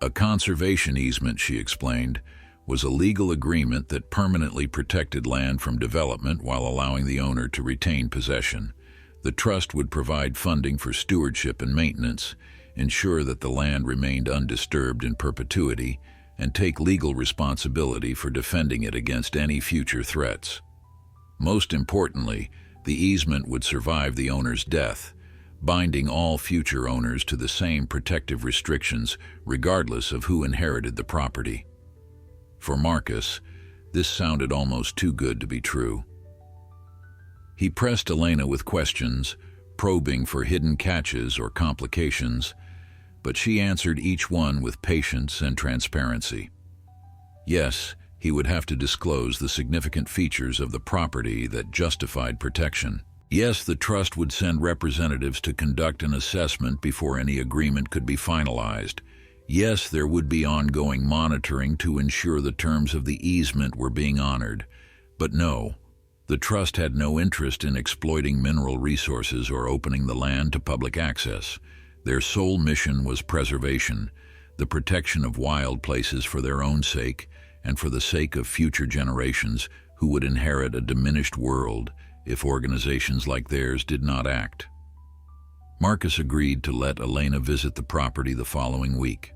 A conservation easement, she explained, was a legal agreement that permanently protected land from development while allowing the owner to retain possession. The trust would provide funding for stewardship and maintenance, ensure that the land remained undisturbed in perpetuity, and take legal responsibility for defending it against any future threats. Most importantly, the easement would survive the owner's death, binding all future owners to the same protective restrictions regardless of who inherited the property. For Marcus, this sounded almost too good to be true. He pressed Elena with questions, probing for hidden catches or complications, but she answered each one with patience and transparency. Yes, he would have to disclose the significant features of the property that justified protection. Yes, the trust would send representatives to conduct an assessment before any agreement could be finalized. Yes, there would be ongoing monitoring to ensure the terms of the easement were being honored. But no, the trust had no interest in exploiting mineral resources or opening the land to public access. Their sole mission was preservation, the protection of wild places for their own sake and for the sake of future generations who would inherit a diminished world if organizations like theirs did not act. Marcus agreed to let Elena visit the property the following week.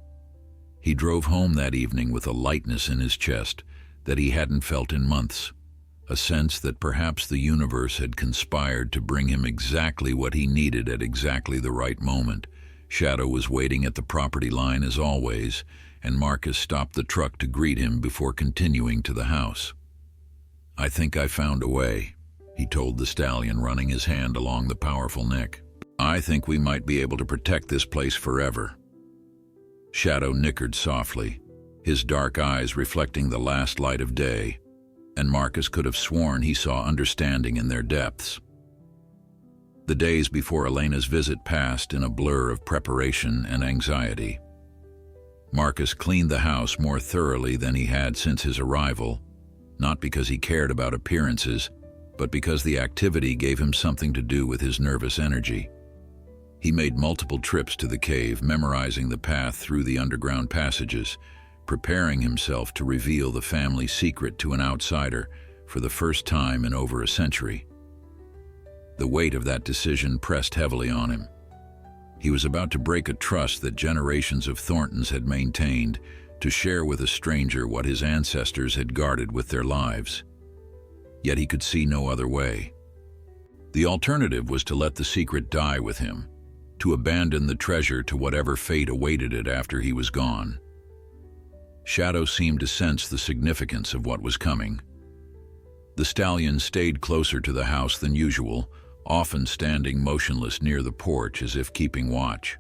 He drove home that evening with a lightness in his chest that he hadn't felt in months, a sense that perhaps the universe had conspired to bring him exactly what he needed at exactly the right moment. Shadow was waiting at the property line as always, and Marcus stopped the truck to greet him before continuing to the house. "I think I found a way," he told the stallion, running his hand along the powerful neck. "I think we might be able to protect this place forever." Shadow nickered softly, his dark eyes reflecting the last light of day, and Marcus could have sworn he saw understanding in their depths. The days before Elena's visit passed in a blur of preparation and anxiety. Marcus cleaned the house more thoroughly than he had since his arrival, not because he cared about appearances, but because the activity gave him something to do with his nervous energy. He made multiple trips to the cave, memorizing the path through the underground passages, preparing himself to reveal the family secret to an outsider for the first time in over a century. The weight of that decision pressed heavily on him. He was about to break a trust that generations of Thorntons had maintained, to share with a stranger what his ancestors had guarded with their lives. Yet he could see no other way. The alternative was to let the secret die with him, to abandon the treasure to whatever fate awaited it after he was gone. Shadow seemed to sense the significance of what was coming. The stallion stayed closer to the house than usual, often standing motionless near the porch as if keeping watch.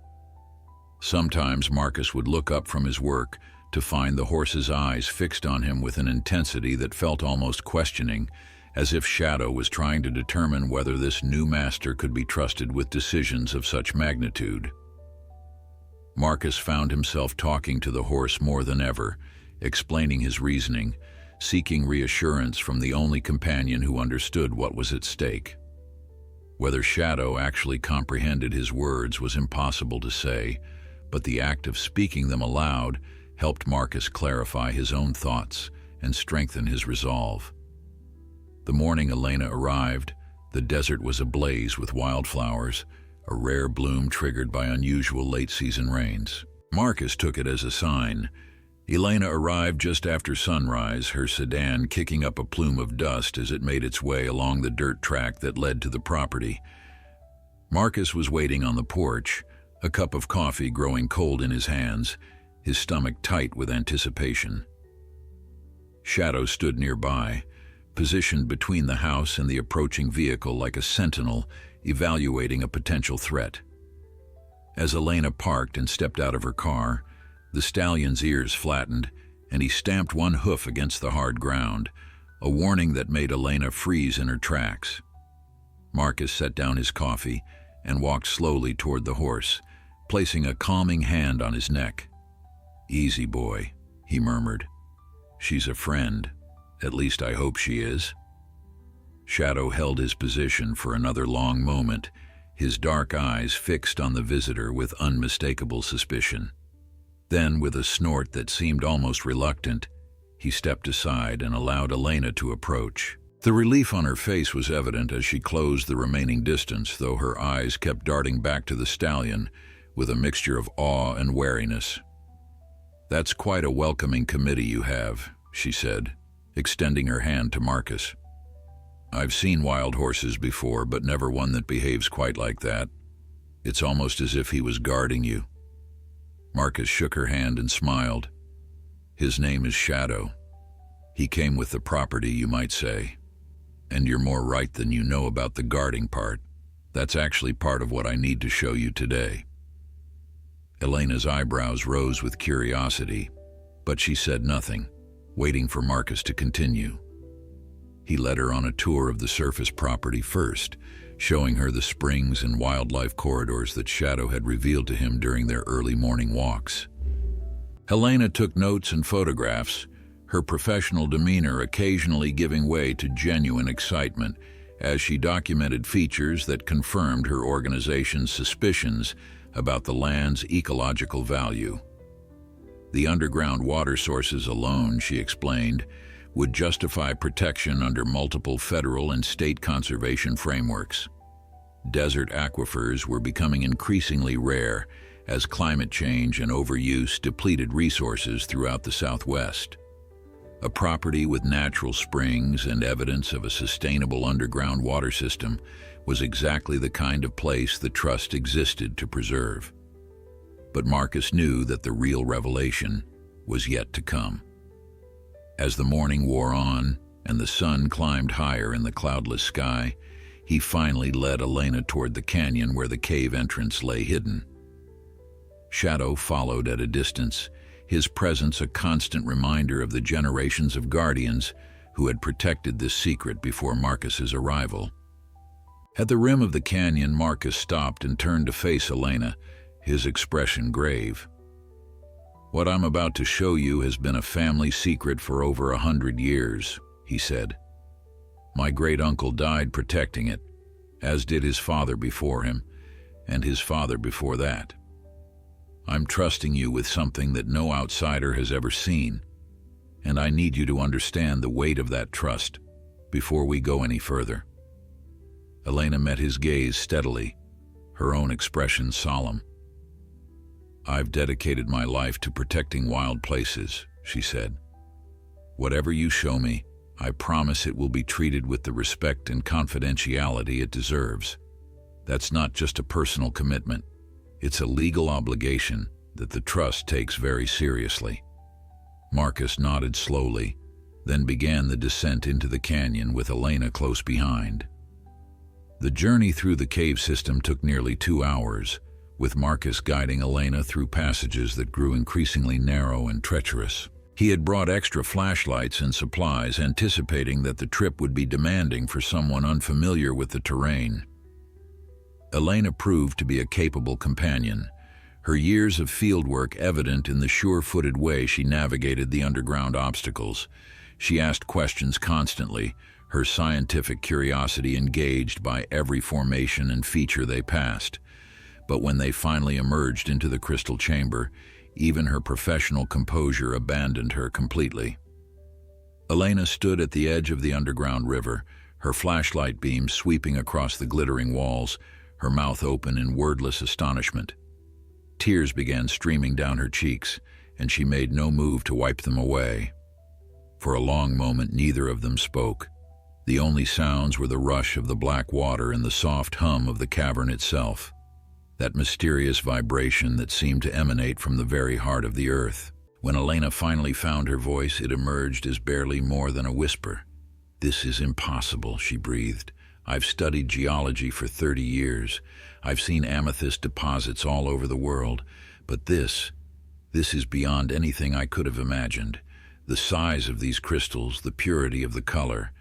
Sometimes Marcus would look up from his work to find the horse's eyes fixed on him with an intensity that felt almost questioning, as if Shadow was trying to determine whether this new master could be trusted with decisions of such magnitude. Marcus found himself talking to the horse more than ever, explaining his reasoning, seeking reassurance from the only companion who understood what was at stake. Whether Shadow actually comprehended his words was impossible to say, but the act of speaking them aloud helped Marcus clarify his own thoughts and strengthen his resolve. The morning Elena arrived, the desert was ablaze with wildflowers, a rare bloom triggered by unusual late-season rains. Marcus took it as a sign. Elena arrived just after sunrise, her sedan kicking up a plume of dust as it made its way along the dirt track that led to the property. Marcus was waiting on the porch, a cup of coffee growing cold in his hands, his stomach tight with anticipation. Shadow stood nearby, positioned between the house and the approaching vehicle like a sentinel evaluating a potential threat. As Elena parked and stepped out of her car, the stallion's ears flattened, and he stamped one hoof against the hard ground, a warning that made Elena freeze in her tracks. Marcus set down his coffee and walked slowly toward the horse, placing a calming hand on his neck. "Easy, boy," he murmured. "She's a friend. At least I hope she is." Shadow held his position for another long moment, his dark eyes fixed on the visitor with unmistakable suspicion. Then, with a snort that seemed almost reluctant, he stepped aside and allowed Elena to approach. The relief on her face was evident as she closed the remaining distance, though her eyes kept darting back to the stallion with a mixture of awe and wariness. "That's quite a welcoming committee you have," she said, extending her hand to Marcus. "I've seen wild horses before, but never one that behaves quite like that. It's almost as if he was guarding you." Marcus shook her hand and smiled. "His name is Shadow. He came with the property, you might say. And you're more right than you know about the guarding part. That's actually part of what I need to show you today." Elena's eyebrows rose with curiosity, but she said nothing, waiting for Marcus to continue. He led her on a tour of the surface property first, showing her the springs and wildlife corridors that Shadow had revealed to him during their early morning walks. Elena took notes and photographs, her professional demeanor occasionally giving way to genuine excitement as she documented features that confirmed her organization's suspicions about the land's ecological value. The underground water sources alone, she explained, would justify protection under multiple federal and state conservation frameworks. Desert aquifers were becoming increasingly rare as climate change and overuse depleted resources throughout the Southwest. A property with natural springs and evidence of a sustainable underground water system was exactly the kind of place the trust existed to preserve. But Marcus knew that the real revelation was yet to come. As the morning wore on and the sun climbed higher in the cloudless sky, he finally led Elena toward the canyon where the cave entrance lay hidden. Shadow followed at a distance, his presence a constant reminder of the generations of guardians who had protected this secret before Marcus's arrival. At the rim of the canyon, Marcus stopped and turned to face Elena, his expression grave. "What I'm about to show you has been a family secret for over 100 years, he said. "My great-uncle died protecting it, as did his father before him, and his father before that. I'm trusting you with something that no outsider has ever seen, and I need you to understand the weight of that trust before we go any further." Elena met his gaze steadily, her own expression solemn. "I've dedicated my life to protecting wild places," she said. "Whatever you show me, I promise it will be treated with the respect and confidentiality it deserves. That's not just a personal commitment. It's a legal obligation that the trust takes very seriously." Marcus nodded slowly, then began the descent into the canyon with Elena close behind. The journey through the cave system took nearly 2 hours, with Marcus guiding Elena through passages that grew increasingly narrow and treacherous. He had brought extra flashlights and supplies, anticipating that the trip would be demanding for someone unfamiliar with the terrain. Elena proved to be a capable companion, her years of fieldwork evident in the sure-footed way she navigated the underground obstacles. She asked questions constantly, her scientific curiosity engaged by every formation and feature they passed. But when they finally emerged into the crystal chamber, even her professional composure abandoned her completely. Elena stood at the edge of the underground river, her flashlight beam sweeping across the glittering walls, her mouth open in wordless astonishment. Tears began streaming down her cheeks, and she made no move to wipe them away. For a long moment, neither of them spoke, The only sounds were the rush of the black water and the soft hum of the cavern itself, that mysterious vibration that seemed to emanate from the very heart of the earth. When Elena finally found her voice, it emerged as barely more than a whisper. "This is impossible," she breathed. "I've studied geology for 30 years. I've seen amethyst deposits all over the world. But this is beyond anything I could have imagined. The size of these crystals, the purity of the color.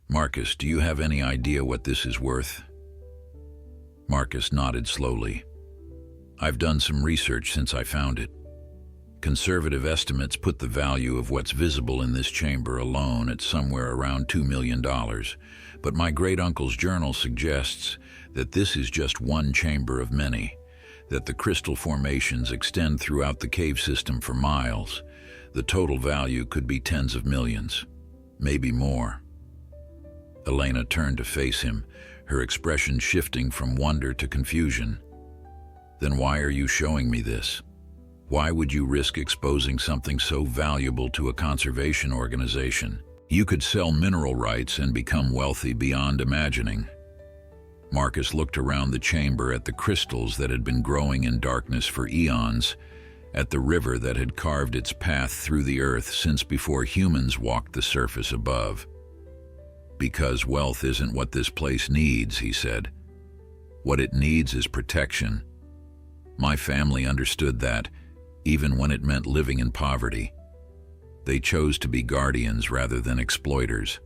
Marcus, do you have any idea what this is worth?" Marcus nodded slowly. "I've done some research since I found it. Conservative estimates put the value of what's visible in this chamber alone at somewhere around $2 million. But my great-uncle's journal suggests that this is just one chamber of many, that the crystal formations extend throughout the cave system for miles. The total value could be tens of millions, maybe more." Elena turned to face him, her expression shifting from wonder to confusion. "Then why are you showing me this? Why would you risk exposing something so valuable to a conservation organization? You could sell mineral rights and become wealthy beyond imagining." Marcus looked around the chamber at the crystals that had been growing in darkness for eons, at the river that had carved its path through the earth since before humans walked the surface above. "Because wealth isn't what this place needs," he said. "What it needs is protection. My family understood that, even when it meant living in poverty. They chose to be guardians rather than exploiters.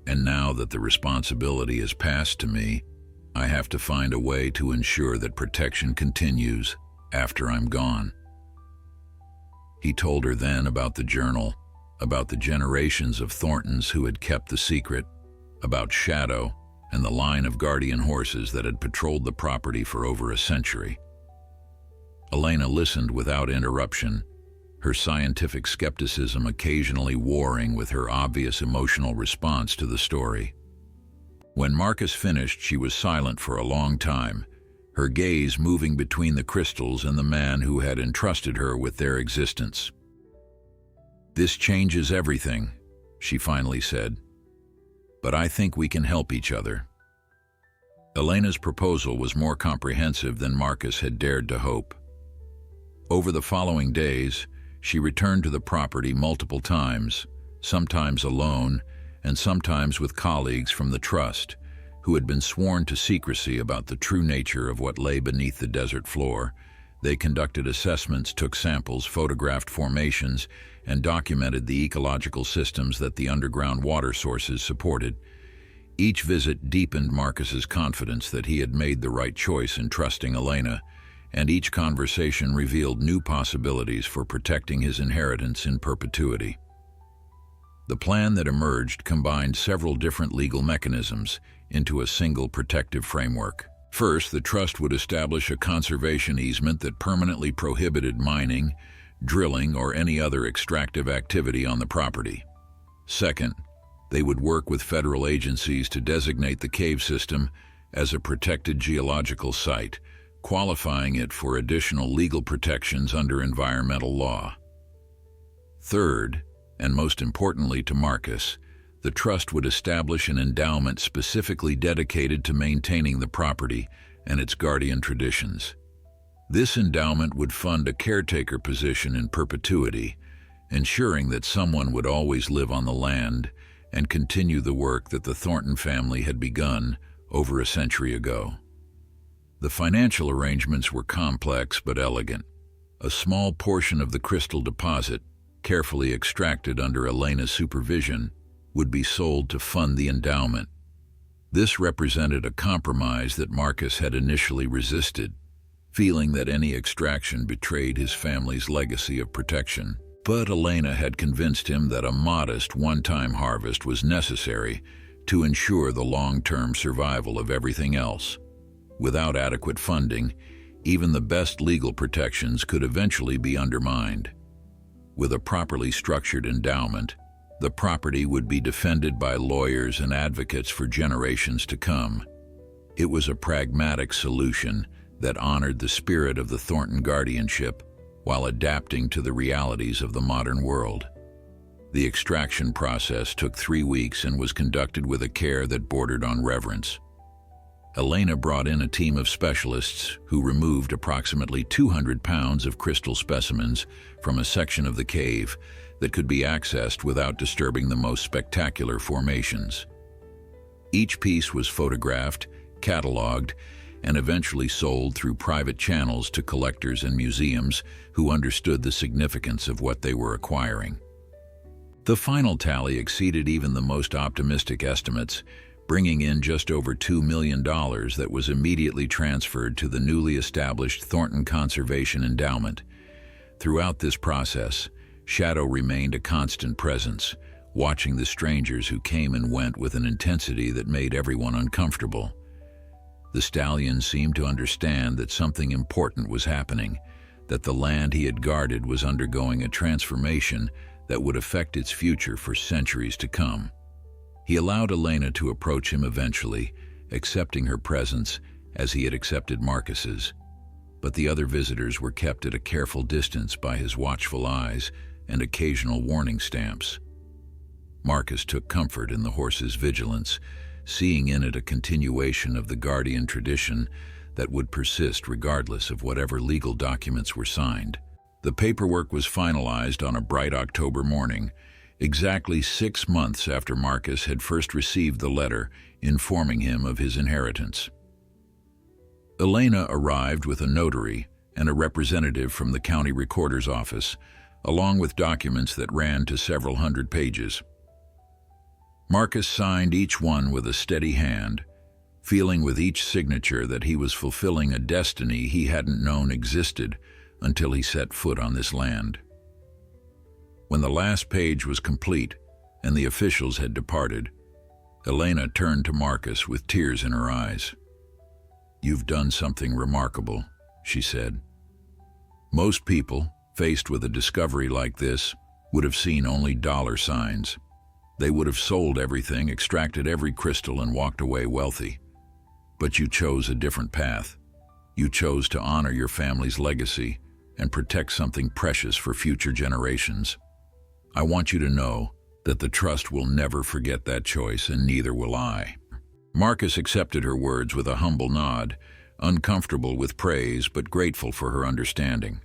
And now that the responsibility is passed to me, I have to find a way to ensure that protection continues after I'm gone." He told her then about the journal, about the generations of Thorntons who had kept the secret, about Shadow and the line of guardian horses that had patrolled the property for over a century. Elena listened without interruption, her scientific skepticism occasionally warring with her obvious emotional response to the story. When Marcus finished, she was silent for a long time, her gaze moving between the crystals and the man who had entrusted her with their existence. "This changes everything," she finally said. "But I think we can help each other." Elena's proposal was more comprehensive than Marcus had dared to hope. Over the following days, she returned to the property multiple times, sometimes alone and sometimes with colleagues from the Trust, who had been sworn to secrecy about the true nature of what lay beneath the desert floor. They conducted assessments, took samples, photographed formations, and documented the ecological systems that the underground water sources supported. Each visit deepened Marcus's confidence that he had made the right choice in trusting Elena, and each conversation revealed new possibilities for protecting his inheritance in perpetuity. The plan that emerged combined several different legal mechanisms into a single protective framework. First, the Trust would establish a conservation easement that permanently prohibited mining, drilling, or any other extractive activity on the property. Second, they would work with federal agencies to designate the cave system as a protected geological site, qualifying it for additional legal protections under environmental law. Third, and most importantly to Marcus, the Trust would establish an endowment specifically dedicated to maintaining the property and its guardian traditions. This endowment would fund a caretaker position in perpetuity, ensuring that someone would always live on the land and continue the work that the Thornton family had begun over a century ago. The financial arrangements were complex but elegant. A small portion of the crystal deposit, carefully extracted under Elena's supervision, would be sold to fund the endowment. This represented a compromise that Marcus had initially resisted, feeling that any extraction betrayed his family's legacy of protection. But Elena had convinced him that a modest one-time harvest was necessary to ensure the long-term survival of everything else. Without adequate funding, even the best legal protections could eventually be undermined. With a properly structured endowment, the property would be defended by lawyers and advocates for generations to come. It was a pragmatic solution that honored the spirit of the Thornton guardianship while adapting to the realities of the modern world. The extraction process took 3 weeks and was conducted with a care that bordered on reverence. Elena brought in a team of specialists who removed approximately 200 pounds of crystal specimens from a section of the cave that could be accessed without disturbing the most spectacular formations. Each piece was photographed, cataloged, and eventually sold through private channels to collectors and museums who understood the significance of what they were acquiring. The final tally exceeded even the most optimistic estimates, bringing in just over $2 million that was immediately transferred to the newly established Thornton Conservation Endowment. Throughout this process, Shadow remained a constant presence, watching the strangers who came and went with an intensity that made everyone uncomfortable. The stallion seemed to understand that something important was happening, that the land he had guarded was undergoing a transformation that would affect its future for centuries to come. He allowed Elena to approach him eventually, accepting her presence as he had accepted Marcus's. But the other visitors were kept at a careful distance by his watchful eyes and occasional warning stamps. Marcus took comfort in the horse's vigilance, seeing in it a continuation of the guardian tradition that would persist regardless of whatever legal documents were signed. The paperwork was finalized on a bright October morning, exactly 6 months after Marcus had first received the letter informing him of his inheritance. Elena arrived with a notary and a representative from the county recorder's office, along with documents that ran to several hundred pages. Marcus signed each one with a steady hand, feeling with each signature that he was fulfilling a destiny he hadn't known existed until he set foot on this land. When the last page was complete and the officials had departed, Elena turned to Marcus with tears in her eyes. "You've done something remarkable," she said. "Most people, faced with a discovery like this, would have seen only dollar signs. They would have sold everything, extracted every crystal, and walked away wealthy. But you chose a different path. You chose to honor your family's legacy and protect something precious for future generations. I want you to know that the Trust will never forget that choice, and neither will I." Marcus accepted her words with a humble nod, uncomfortable with praise but grateful for her understanding.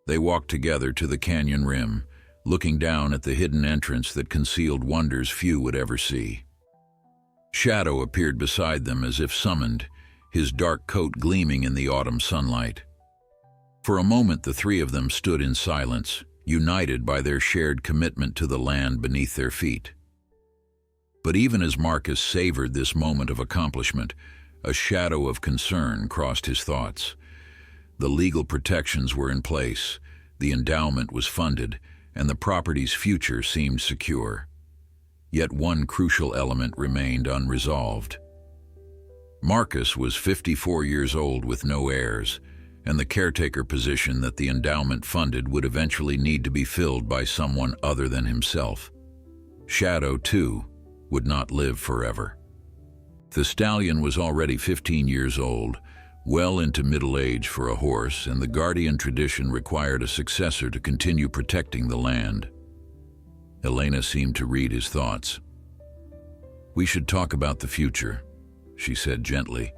They walked together to the canyon rim, looking down at the hidden entrance that concealed wonders few would ever see. Shadow appeared beside them as if summoned, his dark coat gleaming in the autumn sunlight. For a moment the three of them stood in silence, united by their shared commitment to the land beneath their feet. But even as Marcus savored this moment of accomplishment, a shadow of concern crossed his thoughts. The legal protections were in place, the endowment was funded, and the property's future seemed secure. Yet one crucial element remained unresolved. Marcus was 54 years old with no heirs, and the caretaker position that the endowment funded would eventually need to be filled by someone other than himself. Shadow, too, would not live forever. The stallion was already 15 years old, well into middle age for a horse, and the guardian tradition required a successor to continue protecting the land. Elena seemed to read his thoughts. "We should talk about the future," she said gently.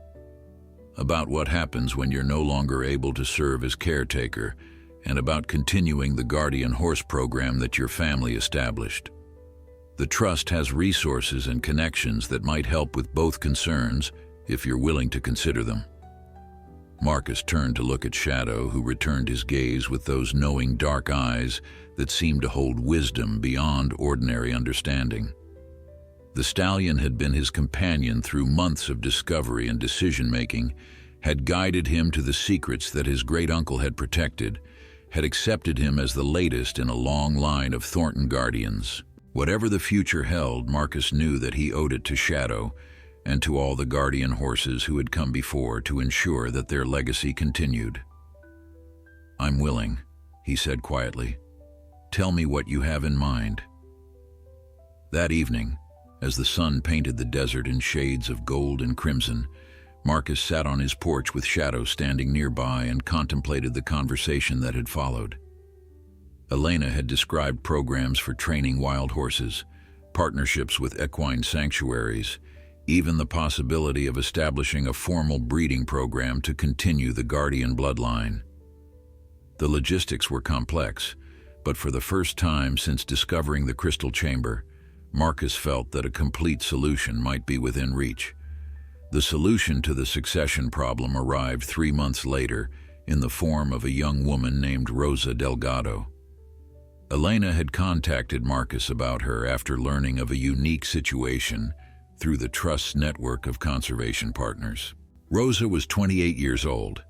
"About what happens when you're no longer able to serve as caretaker, and about continuing the guardian horse program that your family established. The Trust has resources and connections that might help with both concerns, if you're willing to consider them." Marcus turned to look at Shadow, who returned his gaze with those knowing dark eyes that seemed to hold wisdom beyond ordinary understanding. The stallion had been his companion through months of discovery and decision-making, had guided him to the secrets that his great-uncle had protected, had accepted him as the latest in a long line of Thornton guardians. Whatever the future held, Marcus knew that he owed it to Shadow and to all the guardian horses who had come before to ensure that their legacy continued. "I'm willing," he said quietly. "Tell me what you have in mind." That evening, as the sun painted the desert in shades of gold and crimson, Marcus sat on his porch with Shadow standing nearby and contemplated the conversation that had followed. Elena had described programs for training wild horses, partnerships with equine sanctuaries, even the possibility of establishing a formal breeding program to continue the Guardian bloodline. The logistics were complex, but for the first time since discovering the crystal chamber, Marcus felt that a complete solution might be within reach. The solution to the succession problem arrived 3 months later in the form of a young woman named Rosa Delgado. Elena had contacted Marcus about her after learning of a unique situation through the Trust's network of conservation partners. Rosa was 28 years old,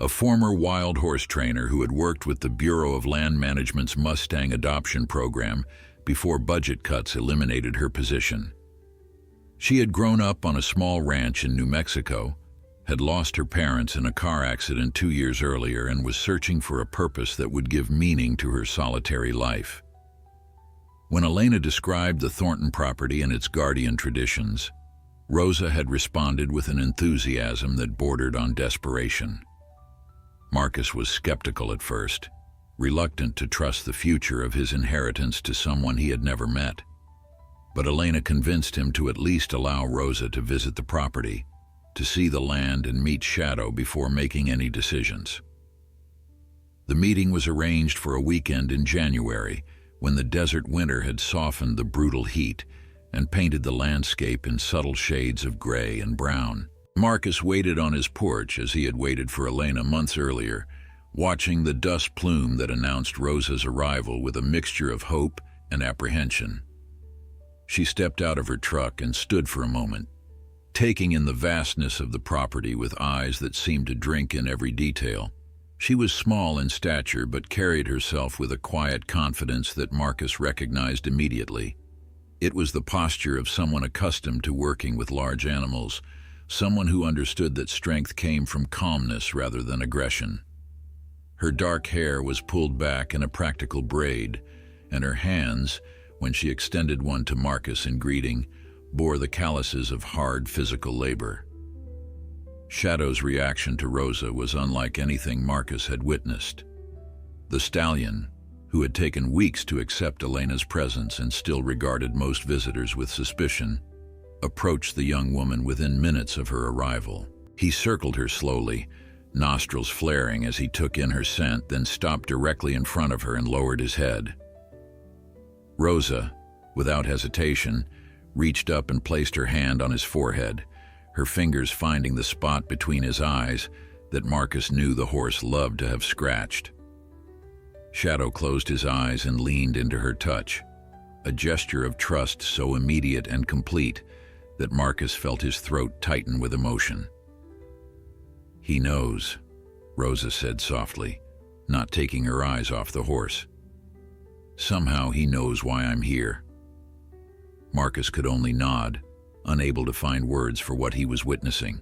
a former wild horse trainer who had worked with the Bureau of Land Management's Mustang adoption program before budget cuts eliminated her position. She had grown up on a small ranch in New Mexico, had lost her parents in a car accident 2 years earlier, and was searching for a purpose that would give meaning to her solitary life. When Elena described the Thornton property and its guardian traditions, Rosa had responded with an enthusiasm that bordered on desperation. Marcus was skeptical at first, reluctant to trust the future of his inheritance to someone he had never met. But Elena convinced him to at least allow Rosa to visit the property, to see the land and meet Shadow before making any decisions. The meeting was arranged for a weekend in January, when the desert winter had softened the brutal heat and painted the landscape in subtle shades of gray and brown. Marcus waited on his porch as he had waited for Elena months earlier, watching the dust plume that announced Rosa's arrival with a mixture of hope and apprehension. She stepped out of her truck and stood for a moment, taking in the vastness of the property with eyes that seemed to drink in every detail. She was small in stature but carried herself with a quiet confidence that Marcus recognized immediately. It was the posture of someone accustomed to working with large animals, someone who understood that strength came from calmness rather than aggression. Her dark hair was pulled back in a practical braid, and her hands, when she extended one to Marcus in greeting, bore the calluses of hard physical labor. Shadow's reaction to Rosa was unlike anything Marcus had witnessed. The stallion, who had taken weeks to accept Elena's presence and still regarded most visitors with suspicion, approached the young woman within minutes of her arrival. He circled her slowly, nostrils flaring as he took in her scent, then stopped directly in front of her and lowered his head. Rosa, without hesitation, reached up and placed her hand on his forehead, her fingers finding the spot between his eyes that Marcus knew the horse loved to have scratched. Shadow closed his eyes and leaned into her touch, a gesture of trust so immediate and complete that Marcus felt his throat tighten with emotion. "He knows," Rosa said softly, not taking her eyes off the horse. "Somehow he knows why I'm here." Marcus could only nod, unable to find words for what he was witnessing.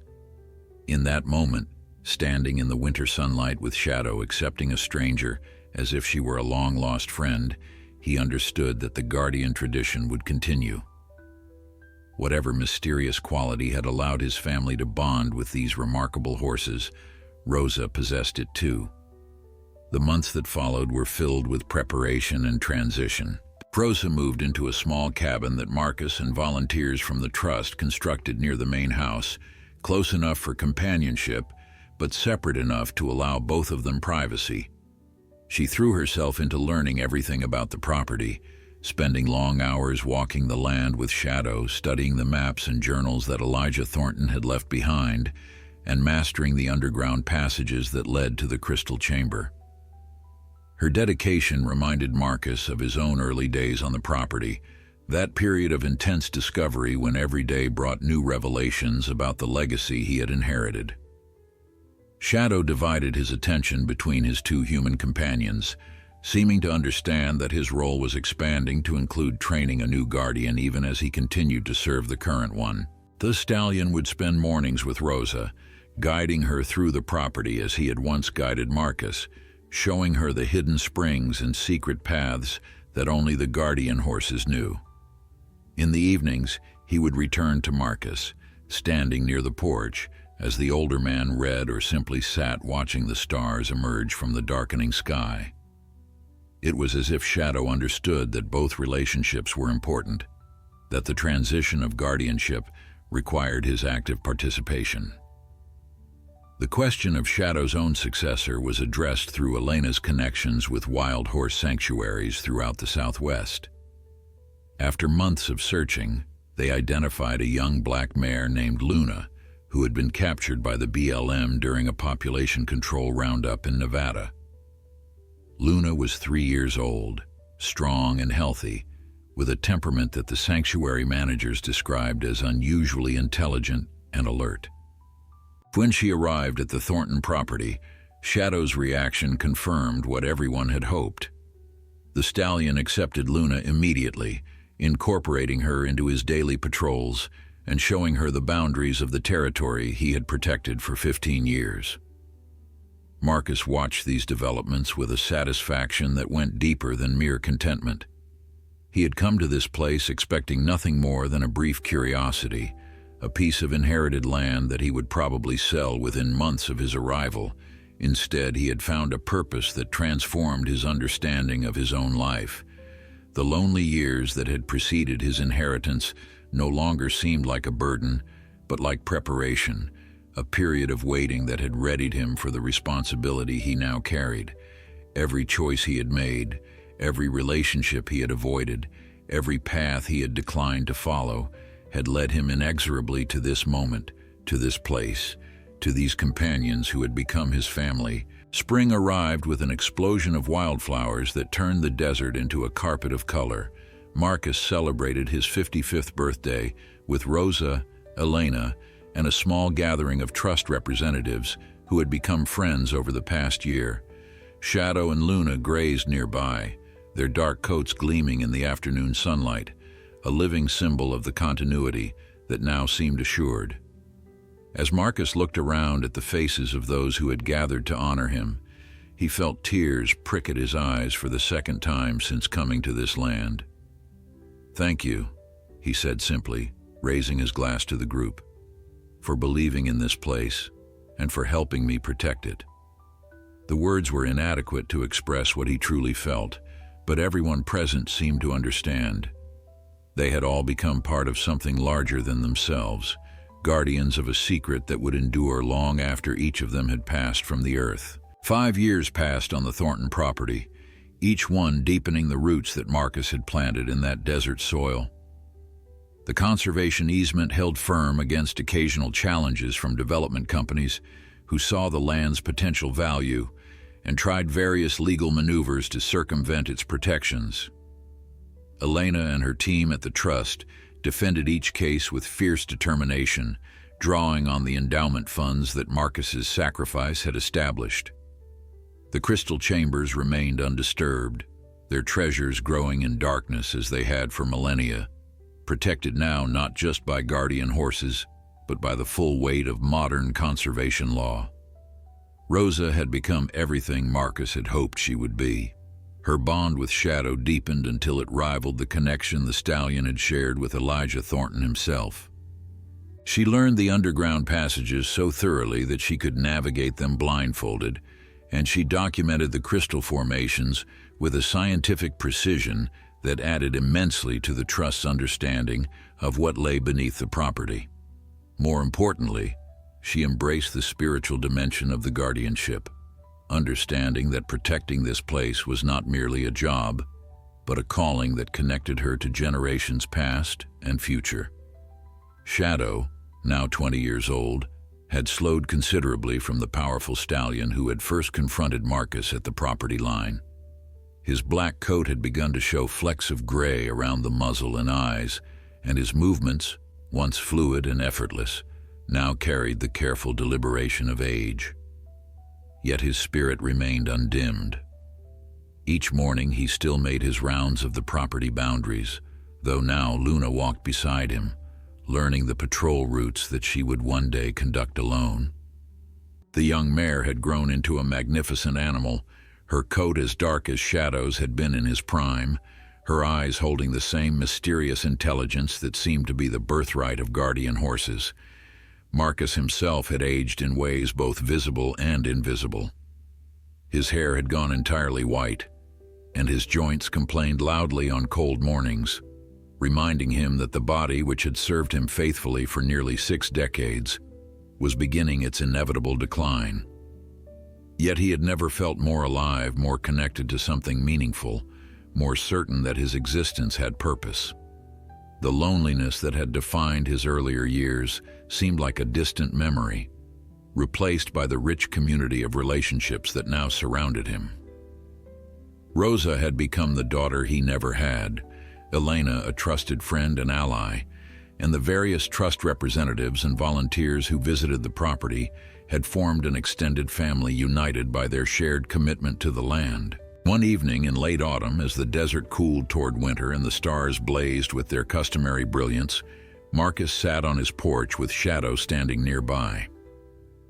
In that moment, standing in the winter sunlight with Shadow accepting a stranger as if she were a long-lost friend, he understood that the guardian tradition would continue. Whatever mysterious quality had allowed his family to bond with these remarkable horses, Rosa possessed it too. The months that followed were filled with preparation and transition. Rosa moved into a small cabin that Marcus and volunteers from the Trust constructed near the main house, close enough for companionship, but separate enough to allow both of them privacy. She threw herself into learning everything about the property, spending long hours walking the land with Shadow, studying the maps and journals that Elijah Thornton had left behind, and mastering the underground passages that led to the crystal chamber. Her dedication reminded Marcus of his own early days on the property, that period of intense discovery when every day brought new revelations about the legacy he had inherited. Shadow divided his attention between his two human companions, seeming to understand that his role was expanding to include training a new guardian even as he continued to serve the current one. The stallion would spend mornings with Rosa, guiding her through the property as he had once guided Marcus, showing her the hidden springs and secret paths that only the guardian horses knew. In the evenings, he would return to Marcus, standing near the porch, as the older man read or simply sat watching the stars emerge from the darkening sky. It was as if Shadow understood that both relationships were important, that the transition of guardianship required his active participation. The question of Shadow's own successor was addressed through Elena's connections with wild horse sanctuaries throughout the Southwest. After months of searching, they identified a young black mare named Luna, who had been captured by the BLM during a population control roundup in Nevada. Luna was 3 years old, strong and healthy, with a temperament that the sanctuary managers described as unusually intelligent and alert. When she arrived at the Thornton property, Shadow's reaction confirmed what everyone had hoped. The stallion accepted Luna immediately, incorporating her into his daily patrols and showing her the boundaries of the territory he had protected for 15 years. Marcus watched these developments with a satisfaction that went deeper than mere contentment. He had come to this place expecting nothing more than a brief curiosity, a piece of inherited land that he would probably sell within months of his arrival. Instead, he had found a purpose that transformed his understanding of his own life. The lonely years that had preceded his inheritance no longer seemed like a burden, but like preparation, a period of waiting that had readied him for the responsibility he now carried. Every choice he had made, every relationship he had avoided, every path he had declined to follow, had led him inexorably to this moment, to this place, to these companions who had become his family. Spring arrived with an explosion of wildflowers that turned the desert into a carpet of color. Marcus celebrated his 55th birthday with Rosa, Elena, and a small gathering of trust representatives who had become friends over the past year. Shadow and Luna grazed nearby, their dark coats gleaming in the afternoon sunlight, a living symbol of the continuity that now seemed assured. As Marcus looked around at the faces of those who had gathered to honor him, he felt tears prick at his eyes for the second time since coming to this land. "Thank you," he said simply, raising his glass to the group, "for believing in this place and for helping me protect it." The words were inadequate to express what he truly felt, but everyone present seemed to understand. They had all become part of something larger than themselves, guardians of a secret that would endure long after each of them had passed from the earth. 5 years passed on the Thornton property, each one deepening the roots that Marcus had planted in that desert soil. The conservation easement held firm against occasional challenges from development companies who saw the land's potential value and tried various legal maneuvers to circumvent its protections. Elena and her team at the Trust defended each case with fierce determination, drawing on the endowment funds that Marcus's sacrifice had established. The crystal chambers remained undisturbed, their treasures growing in darkness as they had for millennia, protected now not just by guardian horses, but by the full weight of modern conservation law. Rosa had become everything Marcus had hoped she would be. Her bond with Shadow deepened until it rivaled the connection the stallion had shared with Elijah Thornton himself. She learned the underground passages so thoroughly that she could navigate them blindfolded, and she documented the crystal formations with a scientific precision that added immensely to the Trust's understanding of what lay beneath the property. More importantly, she embraced the spiritual dimension of the guardianship, understanding that protecting this place was not merely a job, but a calling that connected her to generations past and future. Shadow, now 20 years old, had slowed considerably from the powerful stallion who had first confronted Marcus at the property line. His black coat had begun to show flecks of gray around the muzzle and eyes, and his movements, once fluid and effortless, now carried the careful deliberation of age. Yet his spirit remained undimmed. Each morning he still made his rounds of the property boundaries, though now Luna walked beside him, learning the patrol routes that she would one day conduct alone. The young mare had grown into a magnificent animal, her coat as dark as Shadow's had been in his prime, her eyes holding the same mysterious intelligence that seemed to be the birthright of guardian horses. Marcus himself had aged in ways both visible and invisible. His hair had gone entirely white, and his joints complained loudly on cold mornings, reminding him that the body which had served him faithfully for nearly 6 decades was beginning its inevitable decline. Yet he had never felt more alive, more connected to something meaningful, more certain that his existence had purpose. The loneliness that had defined his earlier years seemed like a distant memory, replaced by the rich community of relationships that now surrounded him. Rosa had become the daughter he never had, Elena a trusted friend and ally, and the various trust representatives and volunteers who visited the property had formed an extended family united by their shared commitment to the land. One evening in late autumn, as the desert cooled toward winter and the stars blazed with their customary brilliance, Marcus sat on his porch with Shadow standing nearby.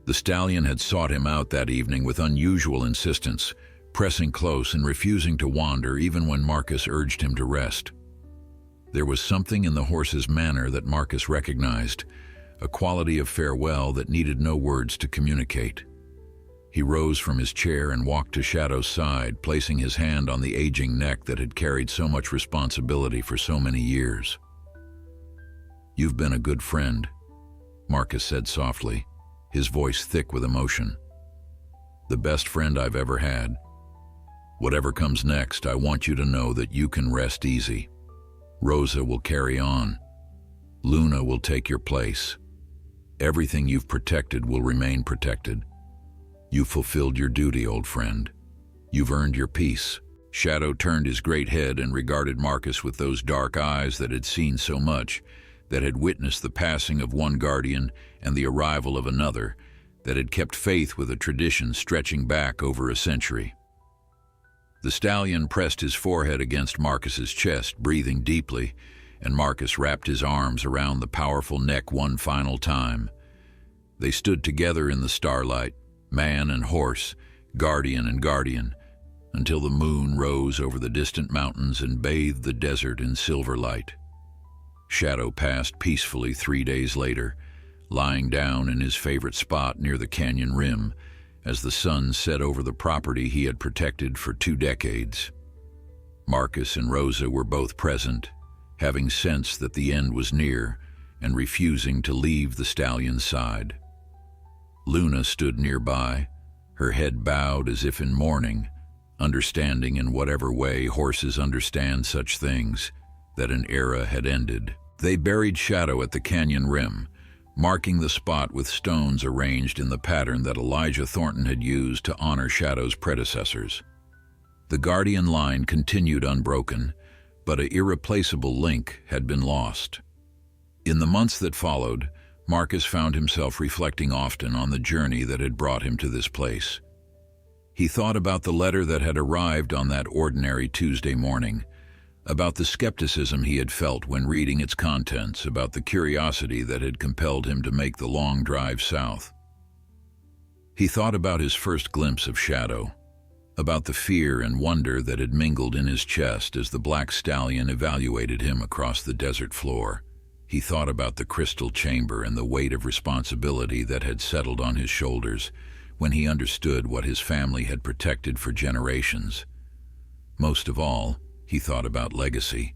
The stallion had sought him out that evening with unusual insistence, pressing close and refusing to wander even when Marcus urged him to rest. There was something in the horse's manner that Marcus recognized, a quality of farewell that needed no words to communicate. He rose from his chair and walked to Shadow's side, placing his hand on the aging neck that had carried so much responsibility for so many years. "You've been a good friend," Marcus said softly, his voice thick with emotion. "The best friend I've ever had. Whatever comes next, I want you to know that you can rest easy. Rosa will carry on. Luna will take your place. Everything you've protected will remain protected. You've fulfilled your duty, old friend. You've earned your peace." Shadow turned his great head and regarded Marcus with those dark eyes that had seen so much, that had witnessed the passing of one guardian and the arrival of another, that had kept faith with a tradition stretching back over a century. The stallion pressed his forehead against Marcus's chest, breathing deeply, and Marcus wrapped his arms around the powerful neck one final time. They stood together in the starlight, man and horse, guardian and guardian, until the moon rose over the distant mountains and bathed the desert in silver light. Shadow passed peacefully 3 days later, lying down in his favorite spot near the canyon rim, as the sun set over the property he had protected for 2 decades. Marcus and Rosa were both present, having sensed that the end was near and refusing to leave the stallion's side. Luna stood nearby, her head bowed as if in mourning, understanding in whatever way horses understand such things, that an era had ended. They buried Shadow at the canyon rim, marking the spot with stones arranged in the pattern that Elijah Thornton had used to honor Shadow's predecessors. The guardian line continued unbroken, but an irreplaceable link had been lost. In the months that followed, Marcus found himself reflecting often on the journey that had brought him to this place. He thought about the letter that had arrived on that ordinary Tuesday morning, about the skepticism he had felt when reading its contents, about the curiosity that had compelled him to make the long drive south. He thought about his first glimpse of Shadow, about the fear and wonder that had mingled in his chest as the black stallion evaluated him across the desert floor. He thought about the crystal chamber and the weight of responsibility that had settled on his shoulders when he understood what his family had protected for generations. Most of all, he thought about legacy.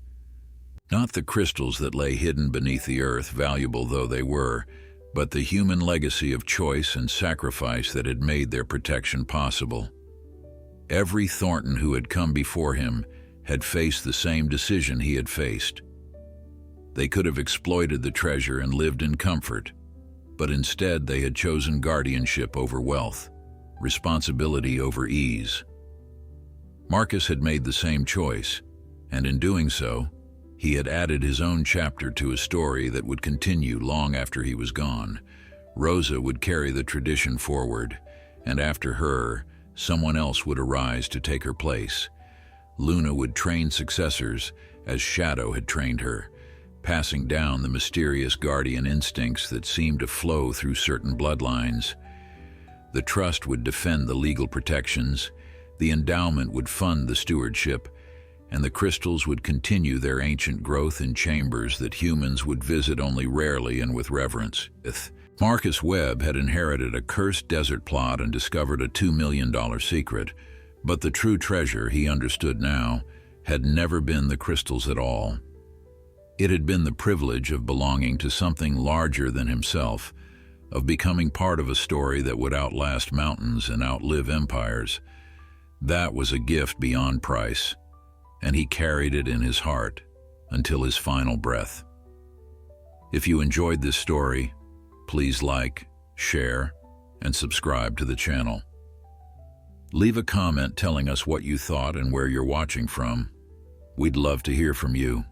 Not the crystals that lay hidden beneath the earth, valuable though they were, but the human legacy of choice and sacrifice that had made their protection possible. Every Thornton who had come before him had faced the same decision he had faced. They could have exploited the treasure and lived in comfort, but instead they had chosen guardianship over wealth, responsibility over ease. Marcus had made the same choice, and in doing so, he had added his own chapter to a story that would continue long after he was gone. Rosa would carry the tradition forward, and after her, someone else would arise to take her place. Luna would train successors as Shadow had trained her, passing down the mysterious guardian instincts that seemed to flow through certain bloodlines. The trust would defend the legal protections, the endowment would fund the stewardship, and the crystals would continue their ancient growth in chambers that humans would visit only rarely and with reverence. Marcus Webb had inherited a cursed desert plot and discovered a $2 million secret, But the true treasure, he understood now, had never been the crystals at all. It had been the privilege of belonging to something larger than himself, of becoming part of a story that would outlast mountains and outlive empires. That was a gift beyond price, and he carried it in his heart until his final breath. If you enjoyed this story, please like, share, and subscribe to the channel. Leave a comment telling us what you thought and where you're watching from. We'd love to hear from you.